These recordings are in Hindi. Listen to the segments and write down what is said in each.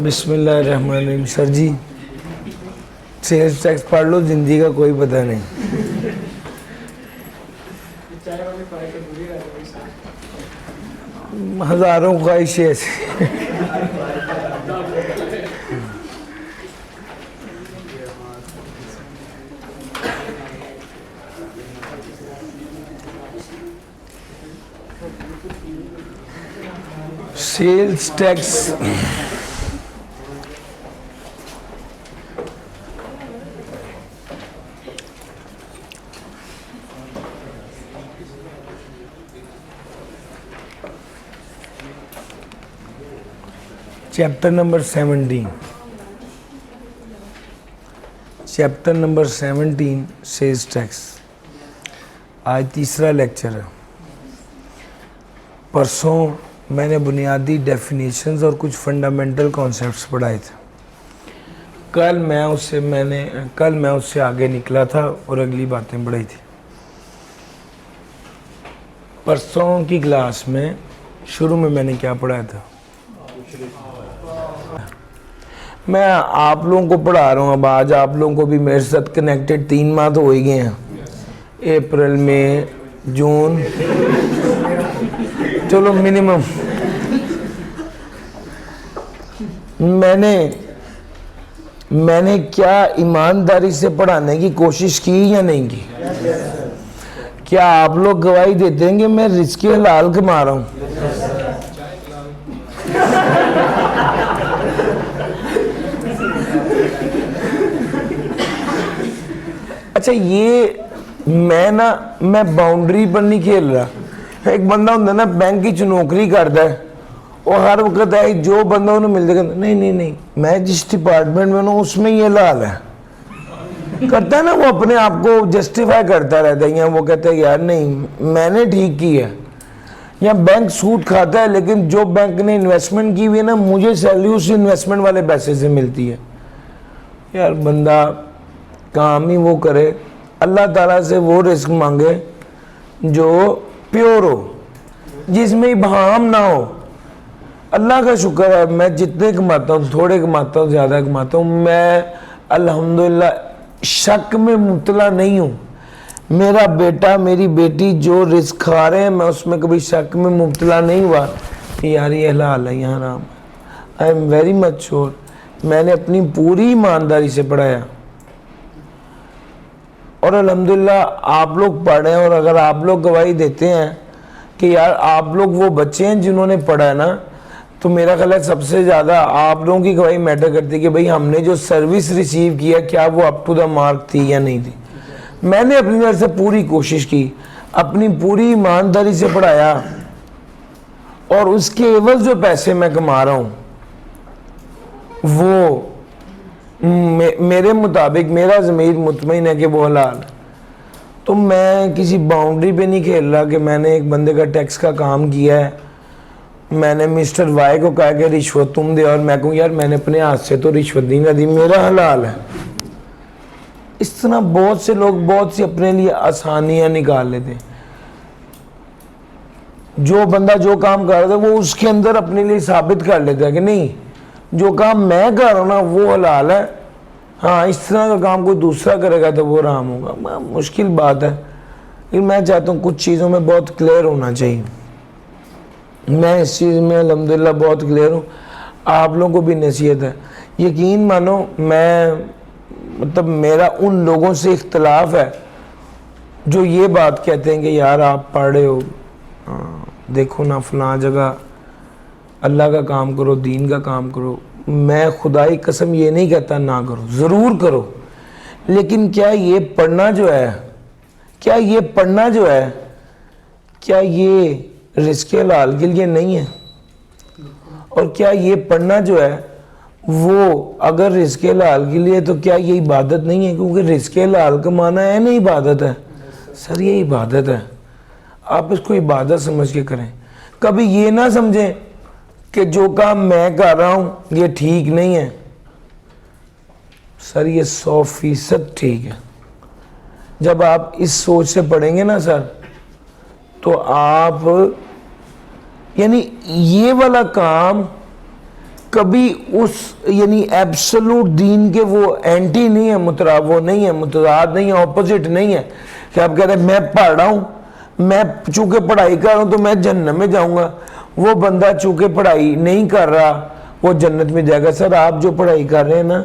बिस्मिल्लाहिर्रहमानिर्रहीम। सर जी, सेल्स टैक्स पढ़ लो, जिंदगी का कोई पता नहीं। हजारों ख्वाहिशें ऐसी। Sales tax chapter number 17, sales tax. आज तीसरा लेक्चर है। परसों मैंने बुनियादी डेफिनेशंस और कुछ फंडामेंटल कॉन्सेप्ट्स पढ़ाए थे। कल मैं उससे आगे निकला था और अगली बातें पढ़ाई थी। परसों की क्लास में शुरू में मैंने क्या पढ़ाया था? मैं आप लोगों को पढ़ा रहा हूँ। अब आज आप लोगों को भी मेरे साथ कनेक्टेड 3 माह तो हो ही गए हैं। अप्रैल, मई, जून, चलो मिनिमम। मैंने क्या ईमानदारी से पढ़ाने की कोशिश की या नहीं की? क्या आप लोग गवाही देते हैं कि मैं रिस्क हलाल कमा रहा हूँ? अच्छा, ये मैं बाउंड्री पर नहीं खेल रहा। एक बंदा होता ना बैंक की नौकरी करता है और हर वक्त है जो बंदा उन्हें मिल जाएगा, नहीं मैं जिस डिपार्टमेंट में हूँ उसमें ये लाल है करता है ना, वो अपने आप को जस्टिफाई करता रहता है। या वो कहता है यार नहीं मैंने ठीक की है। या बैंक सूद खाता है लेकिन जो बैंक ने इन्वेस्टमेंट की हुई है ना, मुझे सैलरी उस इन्वेस्टमेंट वाले पैसे से मिलती है। यार बंदा काम ही वो करे, अल्लाह ताला से वो रिस्क मांगे जो प्योर हो, जिसमें इबहाम ना हो। अल्लाह का शुक्र है मैं जितने कमाता हूँ, थोड़े कमाता हूँ, ज़्यादा कमाता हूँ, मैं अल्हम्दुलिल्लाह शक में मुब्तला नहीं हूँ। मेरा बेटा मेरी बेटी जो रिस्क खा रहे हैं, मैं उसमें कभी शक में मुब्तला नहीं हुआ कि यार ये हलाल है या हराम है। I am very much sure. मैंने अपनी पूरी ईमानदारी से पढ़ाया और अल्हम्दुलिल्लाह आप लोग पढ़े। और अगर आप लोग गवाही देते हैं कि यार आप लोग वो बच्चे हैं जिन्होंने पढ़ा है ना, तो मेरा ख्याल है सबसे ज़्यादा आप लोगों की गवाही मैटर करती है कि भाई हमने जो सर्विस रिसीव किया क्या वो अप टू द मार्क थी या नहीं थी। मैंने अपनी तरफ से पूरी कोशिश की, अपनी पूरी ईमानदारी से पढ़ाया और उसके एवज जो पैसे मैं कमा रहा हूँ वो मेरे मुताबिक मेरा ज़मीर मुतमईन है कि वो हलाल है। तो मैं किसी बाउंड्री पे नहीं खेल रहा कि मैंने एक बंदे का टैक्स का काम किया है, मैंने मिस्टर वाई को कहा कि रिश्वत तुम दे और मैं कहूँ यार मैंने अपने हाथ से तो रिश्वत दी ना दी, मेरा हलाल है। इस तरह बहुत से लोग बहुत सी अपने लिए आसानियाँ निकाल लेते हैं। जो बंदा जो काम कर रहा है वो उसके अंदर अपने लिए साबित कर लेता है कि नहीं जो काम मैं कर रहा हूँ ना वो हलाल है, हाँ इस तरह का काम कोई दूसरा करेगा तो वो हराम होगा। मुश्किल बात है, लेकिन मैं चाहता हूँ कुछ चीज़ों में बहुत क्लियर होना चाहिए। मैं इस चीज़ में अल्हम्दुलिल्लाह बहुत क्लियर हूँ। आप लोगों को भी नसीहत है। यकीन मानो मैं मेरा उन लोगों से इख्तलाफ है जो ये बात कहते हैं कि यार आप पढ़ रहे हो, देखो ना फलां जगह अल्लाह का काम करो, दीन का काम करो। मैं खुदाई कसम ये नहीं कहता ना करो, ज़रूर करो, लेकिन क्या ये पढ़ना जो है क्या ये रिस्क हलाल के लिए नहीं है? और क्या ये पढ़ना जो है वो अगर रिस्क हलाल के लिए तो क्या ये इबादत नहीं है? क्योंकि रिस्क हलाल कमाना है ना इबादत है। सर ये इबादत है, आप इसको इबादत समझ के करें। कभी ये ना समझें कि जो काम मैं कर रहा हूँ ये ठीक नहीं है। सर ये 100% ठीक है। जब आप इस सोच से पढ़ेंगे ना सर, तो आप यानी ये वाला काम कभी उस यानी एब्सोल्यूट दीन के वो एंटी नहीं है, वो नहीं है, मुतजाद नहीं है, ऑपोजिट नहीं है कि आप कह रहे हैं मैं पढ़ रहा हूँ, मैं चूंकि पढ़ाई कर रहा हूँ तो मैं जन्नत में जाऊंगा, वो बंदा चूंकि पढ़ाई नहीं कर रहा वो जन्नत में जाएगा। सर आप जो पढ़ाई कर रहे हैं ना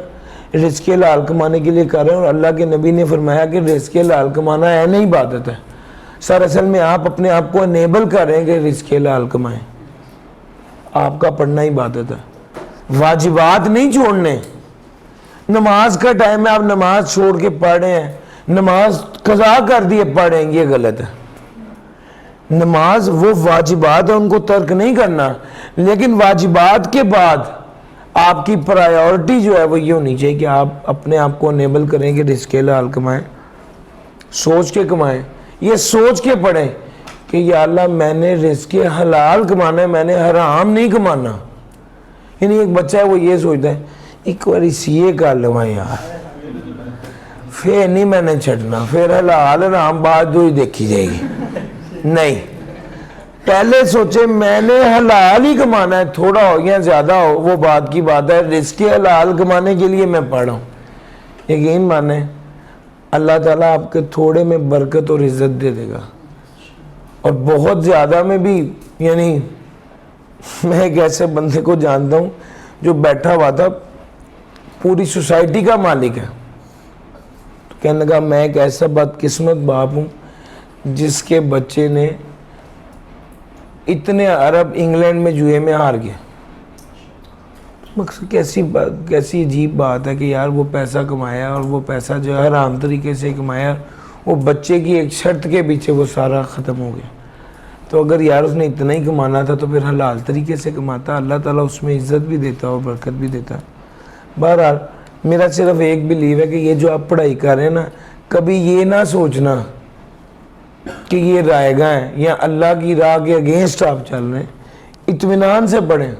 रिज़्क़ हलाल कमाने के लिए कर रहे हैं, और अल्लाह के नबी ने फरमाया कि रिज़्क़ हलाल कमाना है नहीं इबादत है। सर असल में आप अपने आप को अनेबल कर रहे हैं कि रिज़्क़ हलाल कमाएं, आपका पढ़ना इबादत है, वाजिबात नहीं छोड़ने। नमाज का टाइम है, आप नमाज छोड़ के पढ़ रहे हैं, नमाज कज़ा कर दिए पढ़ रहे हैं, ये गलत है। नमाज वो वाजिबात है, उनको तर्क नहीं करना, लेकिन वाजिबात के बाद आपकी प्रायोरिटी जो है वो ये होनी चाहिए कि आप अपने आप को अनेबल करें कि रिज़्क़ हलाल कमाएं, सोच के कमाएं, ये सोच के पढ़ें कि या अल्लाह मैंने रिज़्क़ हलाल कमाना है, मैंने हराम नहीं कमाना। यानी एक बच्चा है वो ये सोचता है एक बार सीए कर लवा यार, फिर नहीं मैंने छड़ना, फिर हलाल हराम बात जो ही देखी जाएगी। नहीं, पहले सोचे मैंने हलाल ही कमाना है, थोड़ा हो या ज़्यादा हो वो बात की बात है, रिज़्क़ हलाल कमाने के लिए मैं पढ़ रहा हूँ। यकीन माने अल्लाह ताला आपके थोड़े में बरकत और इज़्ज़त दे देगा, और बहुत ज़्यादा में भी। यानी मैं एक ऐसे बंदे को जानता हूँ जो बैठा हुआ था, पूरी सोसाइटी का मालिक है, तो कहने लगा मैं एक ऐसा बदकिस्मत बाप हूँ जिसके बच्चे ने इतने अरब इंग्लैंड में जुए में हार गया। मकसद कैसी अजीब बात है कि यार वो पैसा कमाया और वो पैसा जो है हराम तरीके से कमाया, वो बच्चे की एक शर्त के पीछे वो सारा ख़त्म हो गया। तो अगर यार उसने इतना ही कमाना था तो फिर हलाल तरीके से कमाता, अल्लाह ताला उसमें इज़्ज़त भी देता और बरकत भी देता। बहरहाल मेरा सिर्फ एक बिलीव है कि ये जो आप पढ़ाई कर रहे हैं ना, कभी ये ना सोचना कि ये रायगा है या अल्लाह की राह के अगेंस्ट आप चल रहे हैं। इत्मीनान से पढ़ें,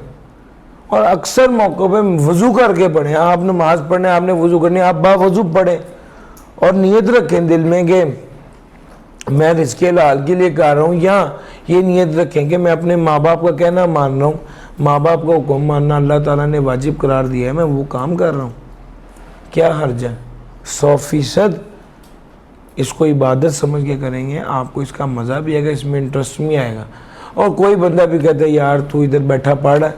और अक्सर मौक़ों पे वज़ू करके पढ़ें। आप नमाज पढ़ने आपने वज़ू करनी, आप बावज़ू पढ़ें और नीयत रखें दिल में कि मैं रिज़्क़ हलाल के लिए कर रहा हूँ, या ये नीयत रखें कि मैं अपने माँ बाप का कहना मान रहा हूँ, माँ बाप का हुक्म मानना अल्लाह ताला ने वाजिब करार दिया है, मैं वो काम कर रहा हूँ, क्या हर्ज है। 100% इसको इबादत समझ के करेंगे, आपको इसका मज़ा भी आएगा, इसमें इंटरेस्ट भी आएगा। और कोई बंदा भी कहता है यार तू इधर बैठा पढ़ है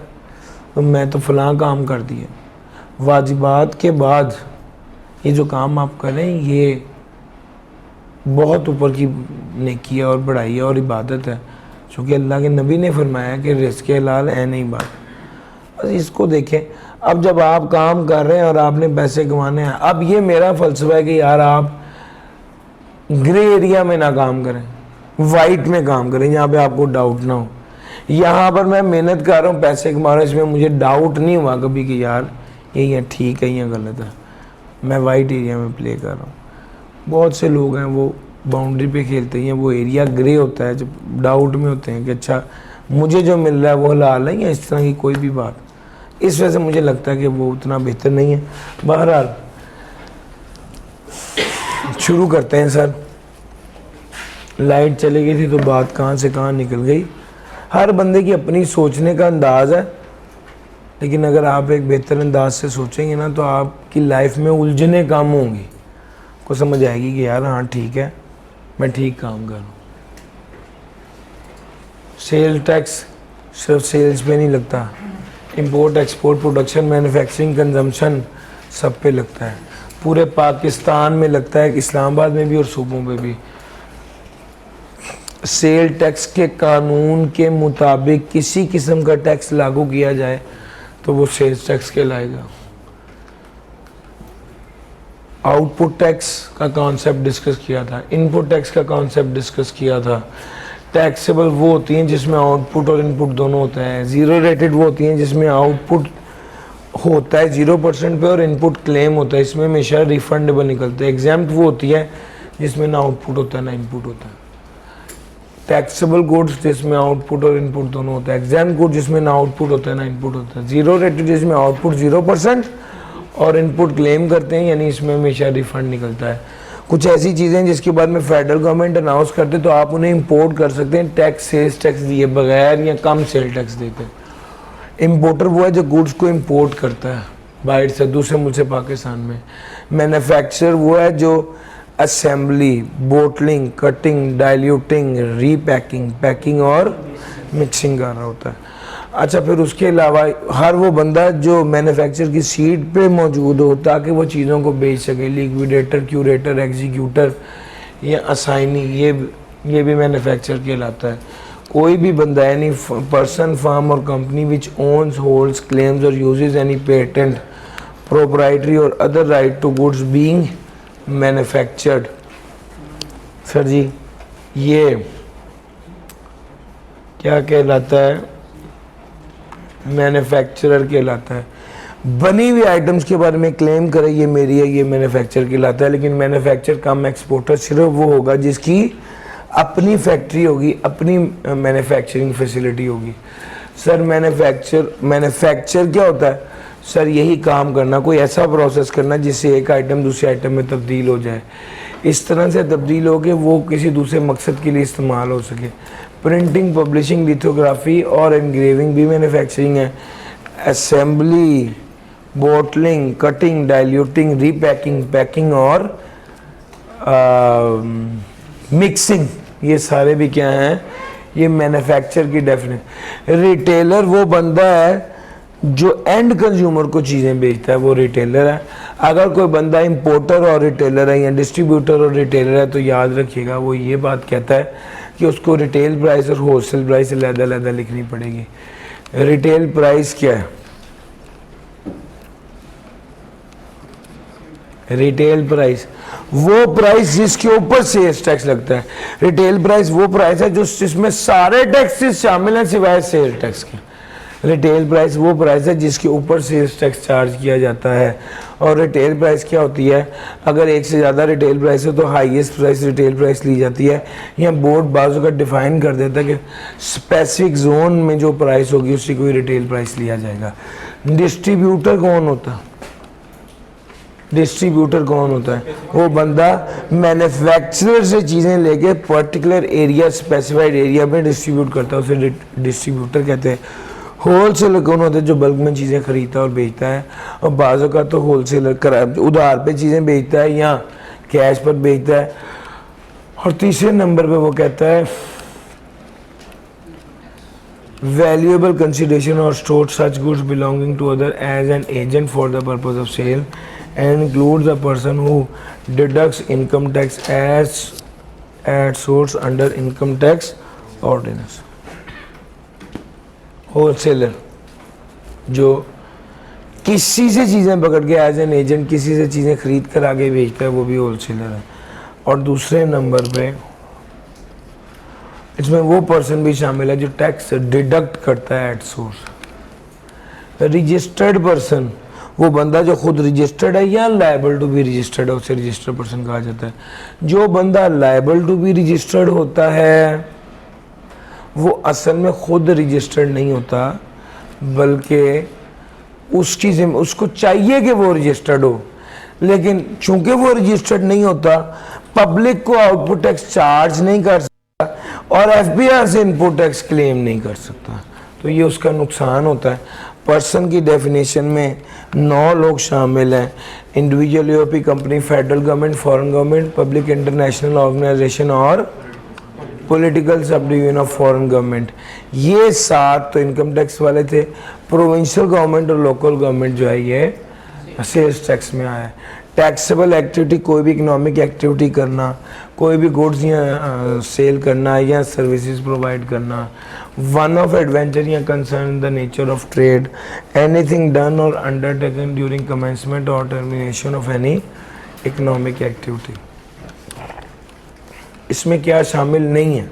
तो मैं तो फ़लाँ काम कर दिए। वाजिबात के बाद ये जो काम आप करें ये बहुत ऊपर की नेकी है और बढ़ाई है और इबादत है, चूँकि अल्लाह के नबी ने फरमाया कि रिज़्क़ हलाल है नहीं बात। बस इसको देखें। अब जब आप काम कर रहे हैं और आपने पैसे कमाने हैं, अब ये मेरा फ़लसफ़ा है कि यार आप ग्रे एरिया में ना काम करें, वाइट में काम करें, जहाँ पे आपको डाउट ना हो। यहाँ पर मैं मेहनत कर रहा हूँ, पैसे कमा रहा हूँ, इसमें मुझे डाउट नहीं हुआ कभी कि यार ये ठीक है या गलत है, मैं वाइट एरिया में प्ले कर रहा हूँ। बहुत से लोग हैं वो बाउंड्री पे खेलते हैं, वो एरिया ग्रे होता है, जब डाउट में होते हैं कि अच्छा मुझे जो मिल रहा है वो हलाल है या इस तरह की कोई भी बात। इस वजह से मुझे लगता है कि वो उतना बेहतर नहीं है। बहरहाल शुरू करते हैं सर। लाइट चली गई थी तो बात कहाँ से कहाँ निकल गई। हर बंदे की अपनी सोचने का अंदाज़ है, लेकिन अगर आप एक बेहतर अंदाज से सोचेंगे ना तो आपकी लाइफ में उलझने कम होंगी, को समझ आएगी कि यार हाँ ठीक है मैं ठीक काम कर रहा हूँ। सेल टैक्स सिर्फ सेल्स पे नहीं लगता, import export production manufacturing consumption सब पे लगता है, पूरे पाकिस्तान में लगता है, इस्लामाबाद में भी और सूबों पे भी। सेल टैक्स के कानून के मुताबिक किसी किस्म का टैक्स लागू किया जाए तो वो सेल्स टैक्स कहलाएगा। आउटपुट टैक्स का कॉन्सेप्ट डिस्कस किया था, इनपुट टैक्स का कॉन्सेप्ट डिस्कस किया था। टैक्सेबल वो होती हैं जिसमें आउटपुट और इनपुट दोनों होता है। ज़ीरो रेटेड वो होती हैं जिसमें आउटपुट होता है 0% पे और इनपुट क्लेम होता है, इसमें हमेशा रिफंडेबल निकलते हैं। एग्जाम्प्ट वो होती है जिसमें ना आउटपुट होता है ना इनपुट होता है। टैक्सेबल गुड्स जिसमें आउटपुट और इनपुट दोनों होता है। एग्जाम गुड जिसमें ना आउटपुट होता है ना इनपुट होता है। ज़ीरो रेटेड जिसमें आउटपुट 0% और इनपुट क्लेम करते हैं, यानी इसमें हमेशा रिफंड निकलता है। कुछ ऐसी चीज़ें जिसके बाद में फेडरल गवर्नमेंट अनाउंस करते तो आप उन्हें इंपोर्ट कर सकते हैं टैक्स, सेल्स टैक्स दिए बगैर या कम सेल टैक्स देते। इम्पोर्टर वो है जो गुड्स को इम्पोर्ट करता है बाहर से, दूसरे मुल्क से पाकिस्तान में। मैन्युफैक्चरर वो है जो assembly, bottling, cutting, diluting, repacking, packing और मिक्सिंग कर रहा होता है। अच्छा, फिर उसके अलावा हर वो बंदा जो मैन्युफैक्चर की सीट पे मौजूद हो ताकि वो चीज़ों को बेच सके, लिक्विडेटर, क्यूरेटर, एग्जीक्यूटर या असाइनी, ये भी मैन्युफैक्चर कहलाता है। कोई भी बंदा यानी पर्सन, फर्म और company which owns, holds, claims और यूजेस एनी पेटेंट, प्रोप्राइटरी और other right to goods being manufactured. Sir जी ये क्या कहलाता है? मैन्युफैक्चरर कहलाता है। बनी हुई आइटम्स के बारे में क्लेम करे ये मेरी है, ये मैन्युफैक्चर कहलाता है। लेकिन मैन्युफैक्चर कम एक्सपोर्टर सिर्फ वो होगा जिसकी अपनी फैक्ट्री होगी, अपनी मैन्युफैक्चरिंग फैसिलिटी होगी। सर मैन्युफैक्चर क्या होता है? सर यही काम करना, कोई ऐसा प्रोसेस करना जिससे एक आइटम दूसरे आइटम में तब्दील हो जाए, इस तरह से तब्दील हो के वो किसी दूसरे मकसद के लिए इस्तेमाल हो सके। प्रिंटिंग, पब्लिशिंग, लिथोग्राफी और एनग्रेविंग भी मैन्युफैक्चरिंग है। Assembly, bottling, cutting, diluting, repacking, packing और मिक्सिंग, ये सारे भी क्या हैं? ये मैन्युफैक्चर की डेफिनेशन। रिटेलर वो बंदा है जो एंड कंज्यूमर को चीज़ें बेचता है, वो रिटेलर है। अगर कोई बंदा इंपोर्टर और रिटेलर है या डिस्ट्रीब्यूटर और रिटेलर है तो याद रखिएगा वो ये बात कहता है कि उसको रिटेल प्राइस और होलसेल प्राइस अलग-अलग लिखनी पड़ेगी। रिटेल प्राइस क्या है? रिटेल प्राइस वो प्राइस जिसके ऊपर सेल्स टैक्स लगता है। रिटेल प्राइस वो प्राइस है जो जिसमें सारे टैक्सेस शामिल हैं सिवाय सेल्स टैक्स के। रिटेल प्राइस वो प्राइस है जिसके ऊपर सेल्स टैक्स चार्ज किया जाता है। और रिटेल प्राइस क्या होती है? अगर एक से ज़्यादा रिटेल प्राइस है तो हाईएस्ट प्राइस रिटेल प्राइस ली जाती है। या बोर्ड बाजू का डिफाइन कर देता है कि स्पेसिफिक जोन में जो प्राइस होगी उससे कोई रिटेल प्राइस लिया जाएगा। डिस्ट्रीब्यूटर कौन होता है? डिस्ट्रीब्यूटर कौन होता है? वो बंदा मैन्युफैक्चरर से चीज़ें लेके पर्टिकुलर एरिया, स्पेसिफाइड एरिया में डिस्ट्रीब्यूट करता है, उसे डिस्ट्रीब्यूटर कहते हैं। होलसेलर कौन होता है? जो बल्क में चीज़ें खरीदता और बेचता है। और बाज़ों का तो होलसेलर उधार पे चीज़ें बेचता है या कैश पर बेचता है। और तीसरे नंबर पे वो कहता है वैल्यूएबल कंसिडरेशन और store such goods belonging to other as an agent for the purpose of sale and includes a person who deducts income tax as at source under income tax ordinance. Wholesaler जो किसी से चीज़ें पकड़ के एज एन एजेंट किसी से चीज़ें खरीद कर आगे बेचता है, वो भी होलसेलर है। और दूसरे नंबर पे इसमें वो पर्सन भी शामिल है जो टैक्स डिडक्ट करता है एट सोर्स। रजिस्टर्ड पर्सन वो बंदा जो खुद रजिस्टर्ड है या लायबल टू बी रजिस्टर्ड है, उसे रजिस्टर्ड पर्सन कहा जाता है। जो बंदा लायबल टू बी रजिस्टर्ड होता है वो असल में खुद रजिस्टर्ड नहीं होता, बल्कि उसको चाहिए कि वो रजिस्टर्ड हो, लेकिन चूंकि वो रजिस्टर्ड नहीं होता, पब्लिक को आउटपुट टैक्स चार्ज नहीं कर सकता और एफबीआर से इनपुट टैक्स क्लेम नहीं कर सकता, तो ये उसका नुकसान होता है। पर्सन की डेफिनेशन में 9 लोग शामिल हैं। इंडिविजुअल, यूरोपीय company, federal government, foreign government, public international organisation और political subdivision of foreign government. ये 7 तो इनकम टैक्स वाले थे। प्रोविंशियल गवर्नमेंट और लोकल गवर्नमेंट जो है ये सेल्स टैक्स में आया है। टैक्सेबल एक्टिविटी कोई भी इकोनॉमिक एक्टिविटी करना, कोई भी गुड्स या सेल करना या सर्विसेज प्रोवाइड करना। वन ऑफ एडवेंचर या concern the nature of trade, anything done और अंडरटेकन ड्यूरिंग कमेंसमेंट और termination of any economic activity. इसमें क्या शामिल नहीं है?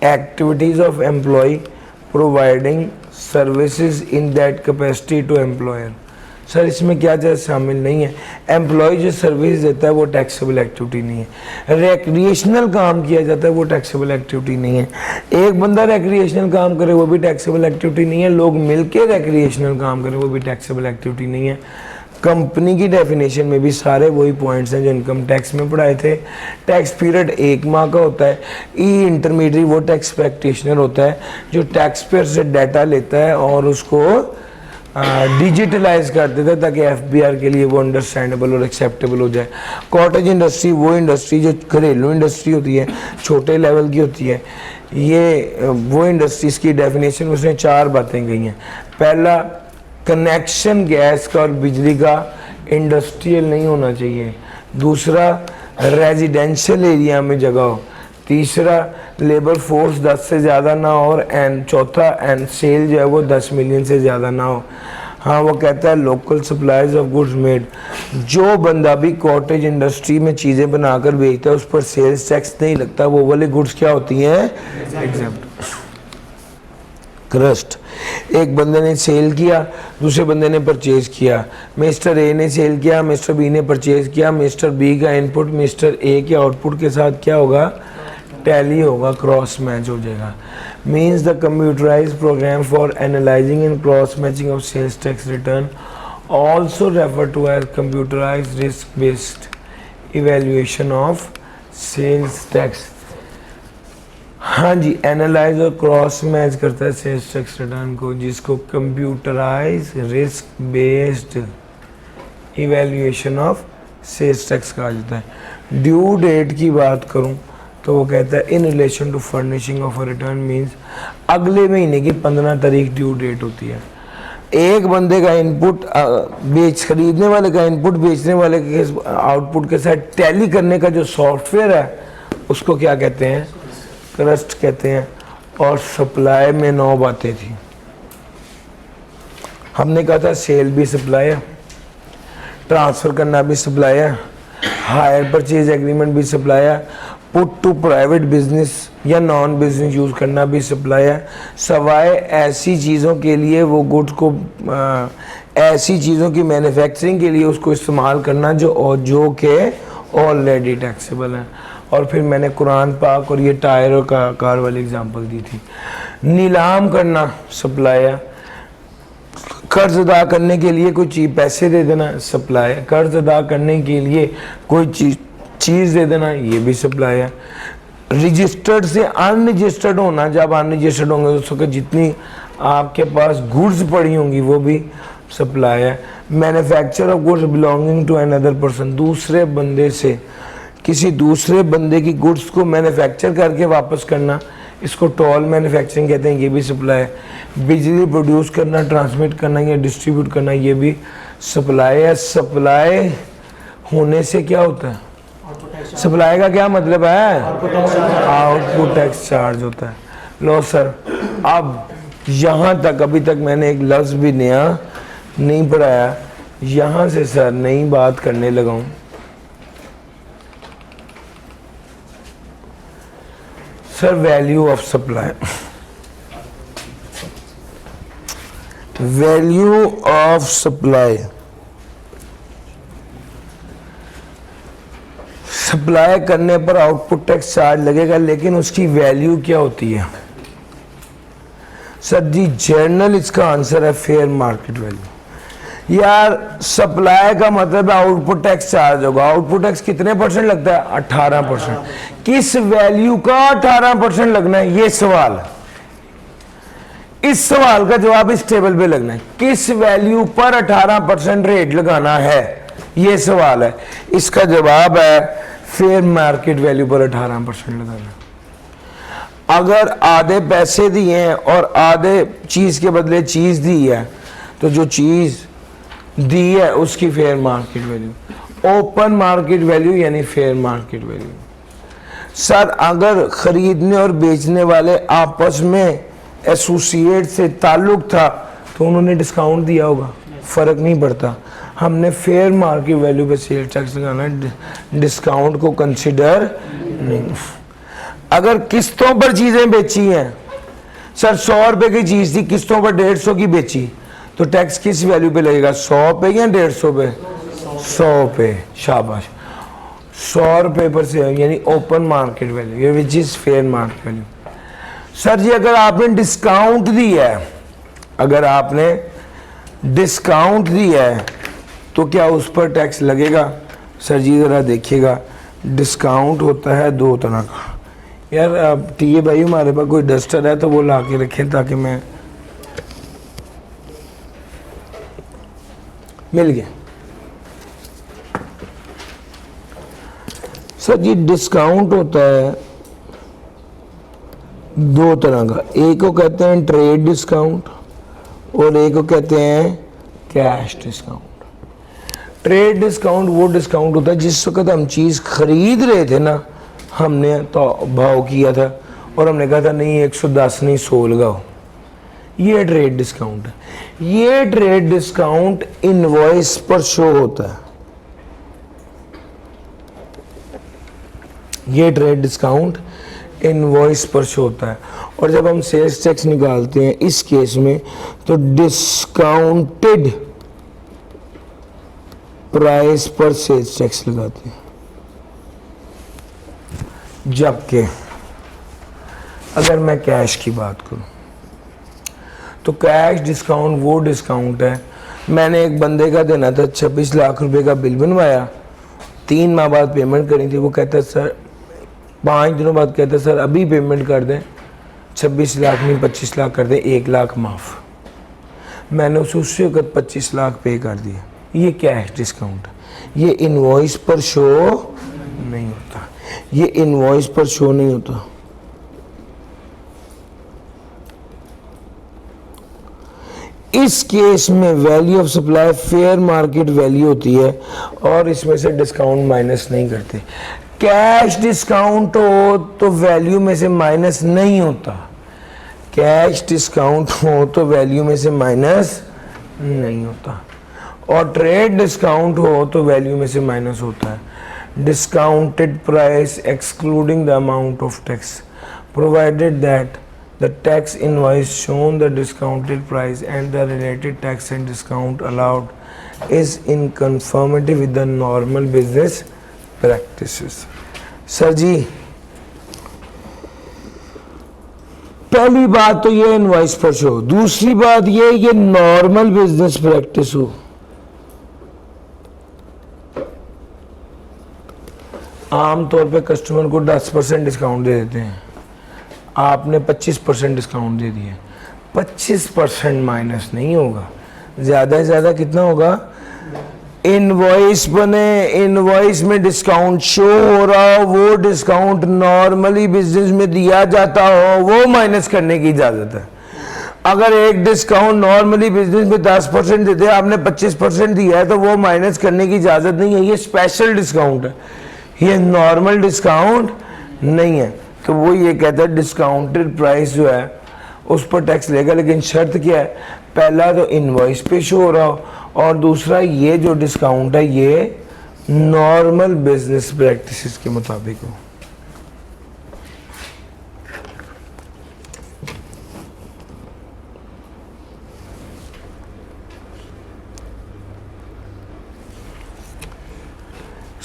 Activities of employ providing services in that capacity to employer. Sir इसमें क्या चीज़ शामिल नहीं है? एम्प्लॉय जो सर्विस देता है वो टैक्सेबल एक्टिविटी नहीं है। रिक्रिएशनल काम किया जाता है वो टैक्सेबल एक्टिविटी नहीं है। एक बंदा रिक्रिएशनल काम करे वो भी टैक्सेबल एक्टिविटी नहीं है। लोग मिलके रिक्रिएशनल काम करें वो भी टैक्सेबल एक्टिविटी नहीं है। कंपनी की डेफिनेशन में भी सारे वही पॉइंट्स हैं जो इनकम टैक्स में पढ़ाए थे। टैक्स पीरियड 1 माह का होता है। ई इंटरमीडिएट वो टैक्स प्रैक्टिशनर होता है जो टैक्स पेयर से डाटा लेता है और उसको डिजिटलाइज कर देता है ताकि एफबीआर के लिए वो अंडरस्टैंडेबल और एक्सेप्टेबल हो जाए। कॉटेज इंडस्ट्री वो इंडस्ट्री जो घरेलू इंडस्ट्री होती है, छोटे लेवल की होती है। ये वो इंडस्ट्रीज़ की डेफिनेशन उसने 4 बातें कही हैं। पहला, कनेक्शन गैस का और बिजली का इंडस्ट्रियल नहीं होना चाहिए। दूसरा, रेजिडेंशियल एरिया में जगह हो। तीसरा, लेबर फोर्स 10 से ज़्यादा ना हो। और एंड चौथा, एंड सेल जो है वो 10 मिलियन से ज़्यादा ना हो। हाँ, वो कहता है local supplies of goods made. जो बंदा भी कॉटेज इंडस्ट्री में चीज़ें बनाकर बेचता है उस पर सेल्स टैक्स नहीं लगता। वो वाली गुड्स क्या होती हैं? एग्जेम्प्ट। क्रस्ट, एक बंदे ने सेल किया, दूसरे बंदे ने परचेज किया। मिस्टर ए ने सेल किया, मिस्टर बी ने परचेज किया। मिस्टर बी का इनपुट मिस्टर ए के आउटपुट के साथ क्या होगा? टैली होगा, क्रॉस मैच हो जाएगा। Means the computerised program for analysing and cross matching of sales tax return also refer to as computerised risk based evaluation of sales tax. हाँ जी, एनालाइज और क्रॉस मैच करता है सेल्स टैक्स रिटर्न को, जिसको computerise risk based evaluation of sales tax कहा जाता है। ड्यू डेट की बात करूं तो वो कहता है in relation to furnishing of a return means अगले महीने की 15 तारीख ड्यू डेट होती है। एक बंदे का इनपुट खरीदने वाले का इनपुट बेचने वाले के आउटपुट के साथ टैली करने का जो सॉफ्टवेयर है उसको क्या कहते हैं? क्रस्ट कहते हैं। और सप्लाई में 9 बातें थी। हमने कहा था सेल भी सप्लाई है, ट्रांसफ़र करना भी सप्लाई है, हायर परचेज एग्रीमेंट भी सप्लाई है, पुट टू प्राइवेट बिजनेस या नॉन बिजनेस यूज़ करना भी सप्लाई है। सवाए ऐसी चीज़ों के लिए वो गुड्स को ऐसी चीज़ों की मैन्युफैक्चरिंग के लिए उसको इस्तेमाल करना जो के ऑलरेडी टैक्सेबल हैं। और फिर मैंने कुरान पाक और ये टायर और कार वाली एग्जांपल दी थी। नीलाम करना सप्लाई है। कर्ज अदा करने के लिए कोई चीज़ पैसे दे देना सप्लाई है। कर्ज अदा करने के लिए कोई चीज़ दे देना ये भी सप्लाई है। रजिस्टर्ड से अनरजिस्टर्ड होना, जब अनरजिस्टर्ड होंगे तो उसके जितनी आपके पास गुड्स पड़ी होंगी वो भी सप्लाई है। Manufacture of goods belonging to another person, दूसरे बंदे से किसी दूसरे बंदे की गुड्स को मैन्युफैक्चर करके वापस करना, इसको टॉल मैन्युफैक्चरिंग कहते हैं, ये भी सप्लाई है। बिजली प्रोड्यूस करना, ट्रांसमिट करना या डिस्ट्रीब्यूट करना ये भी सप्लाई है। सप्लाई होने से क्या होता है? सप्लाई का क्या मतलब है? आउटपुट टैक्स चार्ज होता है। लो सर, अब यहाँ तक अभी तक मैंने एक लफ्ज़ भी नया नहीं पढ़ाया। यहाँ से सर नई बात करने लगा हूँ। Sir value of supply, value of supply, supply करने पर आउटपुट टैक्स चार्ज लगेगा, लेकिन उसकी वैल्यू क्या होती है? सर जी जर्नल इसका आंसर है फेयर मार्केट वैल्यू। यार सप्लाई का मतलब है आउटपुट टैक्स चार्ज होगा। आउटपुट टैक्स कितने परसेंट लगता है? 18%। किस वैल्यू का 18% लगना है? ये सवाल, इस सवाल का जवाब इस टेबल पे लगना है। किस वैल्यू पर 18% रेट लगाना है, ये सवाल है। इसका जवाब है फेयर मार्केट वैल्यू पर 18% लगाना। अगर आधे पैसे दिए हैं और आधे चीज के बदले चीज दी है तो जो चीज दी है उसकी fair market value, open market value यानी फेयर मार्केट वैल्यू। सर अगर खरीदने और बेचने वाले आपस में एसोसिएट से ताल्लुक था तो उन्होंने डिस्काउंट दिया होगा, फर्क नहीं पड़ता। हमने फेयर मार्केट वैल्यू पे सेल टैक्स लगाना, डिस्काउंट को कंसिडर नहीं। अगर किस्तों पर चीजें बेची हैं, सर 100 रुपए की चीज थी, किस्तों पर 150 की बेची, तो टैक्स किस वैल्यू पे लगेगा? 100 पे या 150 पे? 100 पे, शाबाश। 100 रुपए पर से यानी open market value which is fair market value. Sir ji अगर आपने डिस्काउंट दिया है, अगर आपने डिस्काउंट दिया है तो क्या उस पर टैक्स लगेगा? सर जी ज़रा देखिएगा, डिस्काउंट होता है दो तरह का। यार अब टीए भाई हमारे पास कोई डस्टर है तो वो ला के रखें ताकि मैं, मिल गया। सर जी डिस्काउंट होता है दो तरह का, एक को कहते हैं ट्रेड डिस्काउंट और एक को कहते हैं कैश डिस्काउंट। ट्रेड डिस्काउंट वो डिस्काउंट होता है जिस वक्त हम चीज़ खरीद रहे थे ना, हमने तो भाव किया था और हमने कहा था नहीं 110 नहीं 100 लगाओ, ये ट्रेड डिस्काउंट है। ये ट्रेड डिस्काउंट इनवॉइस पर शो होता है, ये ट्रेड डिस्काउंट इनवॉइस पर शो होता है। और जब हम सेल्स टैक्स निकालते हैं इस केस में तो डिस्काउंटेड प्राइस पर सेल्स टैक्स लगाते हैं। जबकि अगर मैं कैश की बात करूं तो कैश डिस्काउंट वो डिस्काउंट है, मैंने एक बंदे का देना था 26 लाख रुपए का बिल बनवाया, 3 माह बाद पेमेंट करनी थी, वो कहता सर 5 दिनों बाद कहता सर अभी पेमेंट कर दें, 26 लाख नहीं 25 लाख कर दें, 1 लाख माफ़। मैंने उसी वक्त 25 लाख पे कर दिया। ये कैश डिस्काउंट, ये इनवॉइस पर शो नहीं होता, ये इनवॉइस पर शो नहीं होता। इस केस में value of supply fair market value होती है और इसमें से डिस्काउंट माइनस नहीं करते। कैश डिस्काउंट हो तो वैल्यू में से माइनस नहीं होता, कैश डिस्काउंट हो तो वैल्यू में से माइनस नहीं होता, और ट्रेड डिस्काउंट हो तो वैल्यू में से माइनस होता है। Discounted price excluding the amount of tax provided that the tax invoice shown the discounted price and the related tax and discount allowed is in conformity with the normal business practices। Sir ji पहली बात तो ये इनवॉइस पर शो, दूसरी बात ये नॉर्मल बिजनेस प्रैक्टिस हो। आमतौर पे कस्टमर को 10% डिस्काउंट दे देते हैं, आपने 25% डिस्काउंट दे दिया, 25% माइनस नहीं होगा, ज़्यादा से ज़्यादा कितना होगा? इनवॉइस बने, इनवॉइस में डिस्काउंट शो हो रहा हो, वो डिस्काउंट नॉर्मली बिजनेस में दिया जाता हो, वो माइनस करने की इजाज़त है। अगर एक डिस्काउंट नॉर्मली बिजनेस में 10% देते हैं, आपने 25% दिया है तो वो माइनस करने की इजाज़त नहीं है, ये स्पेशल डिस्काउंट है, ये नॉर्मल डिस्काउंट नहीं है। तो वो ये कहता है डिस्काउंटेड प्राइस जो है उस पर टैक्स लेगा, लेकिन शर्त क्या है? पहला तो इनवॉइस पे शो हो रहा हो और दूसरा ये जो डिस्काउंट है ये नॉर्मल बिजनेस प्रैक्टिसेस के मुताबिक हो।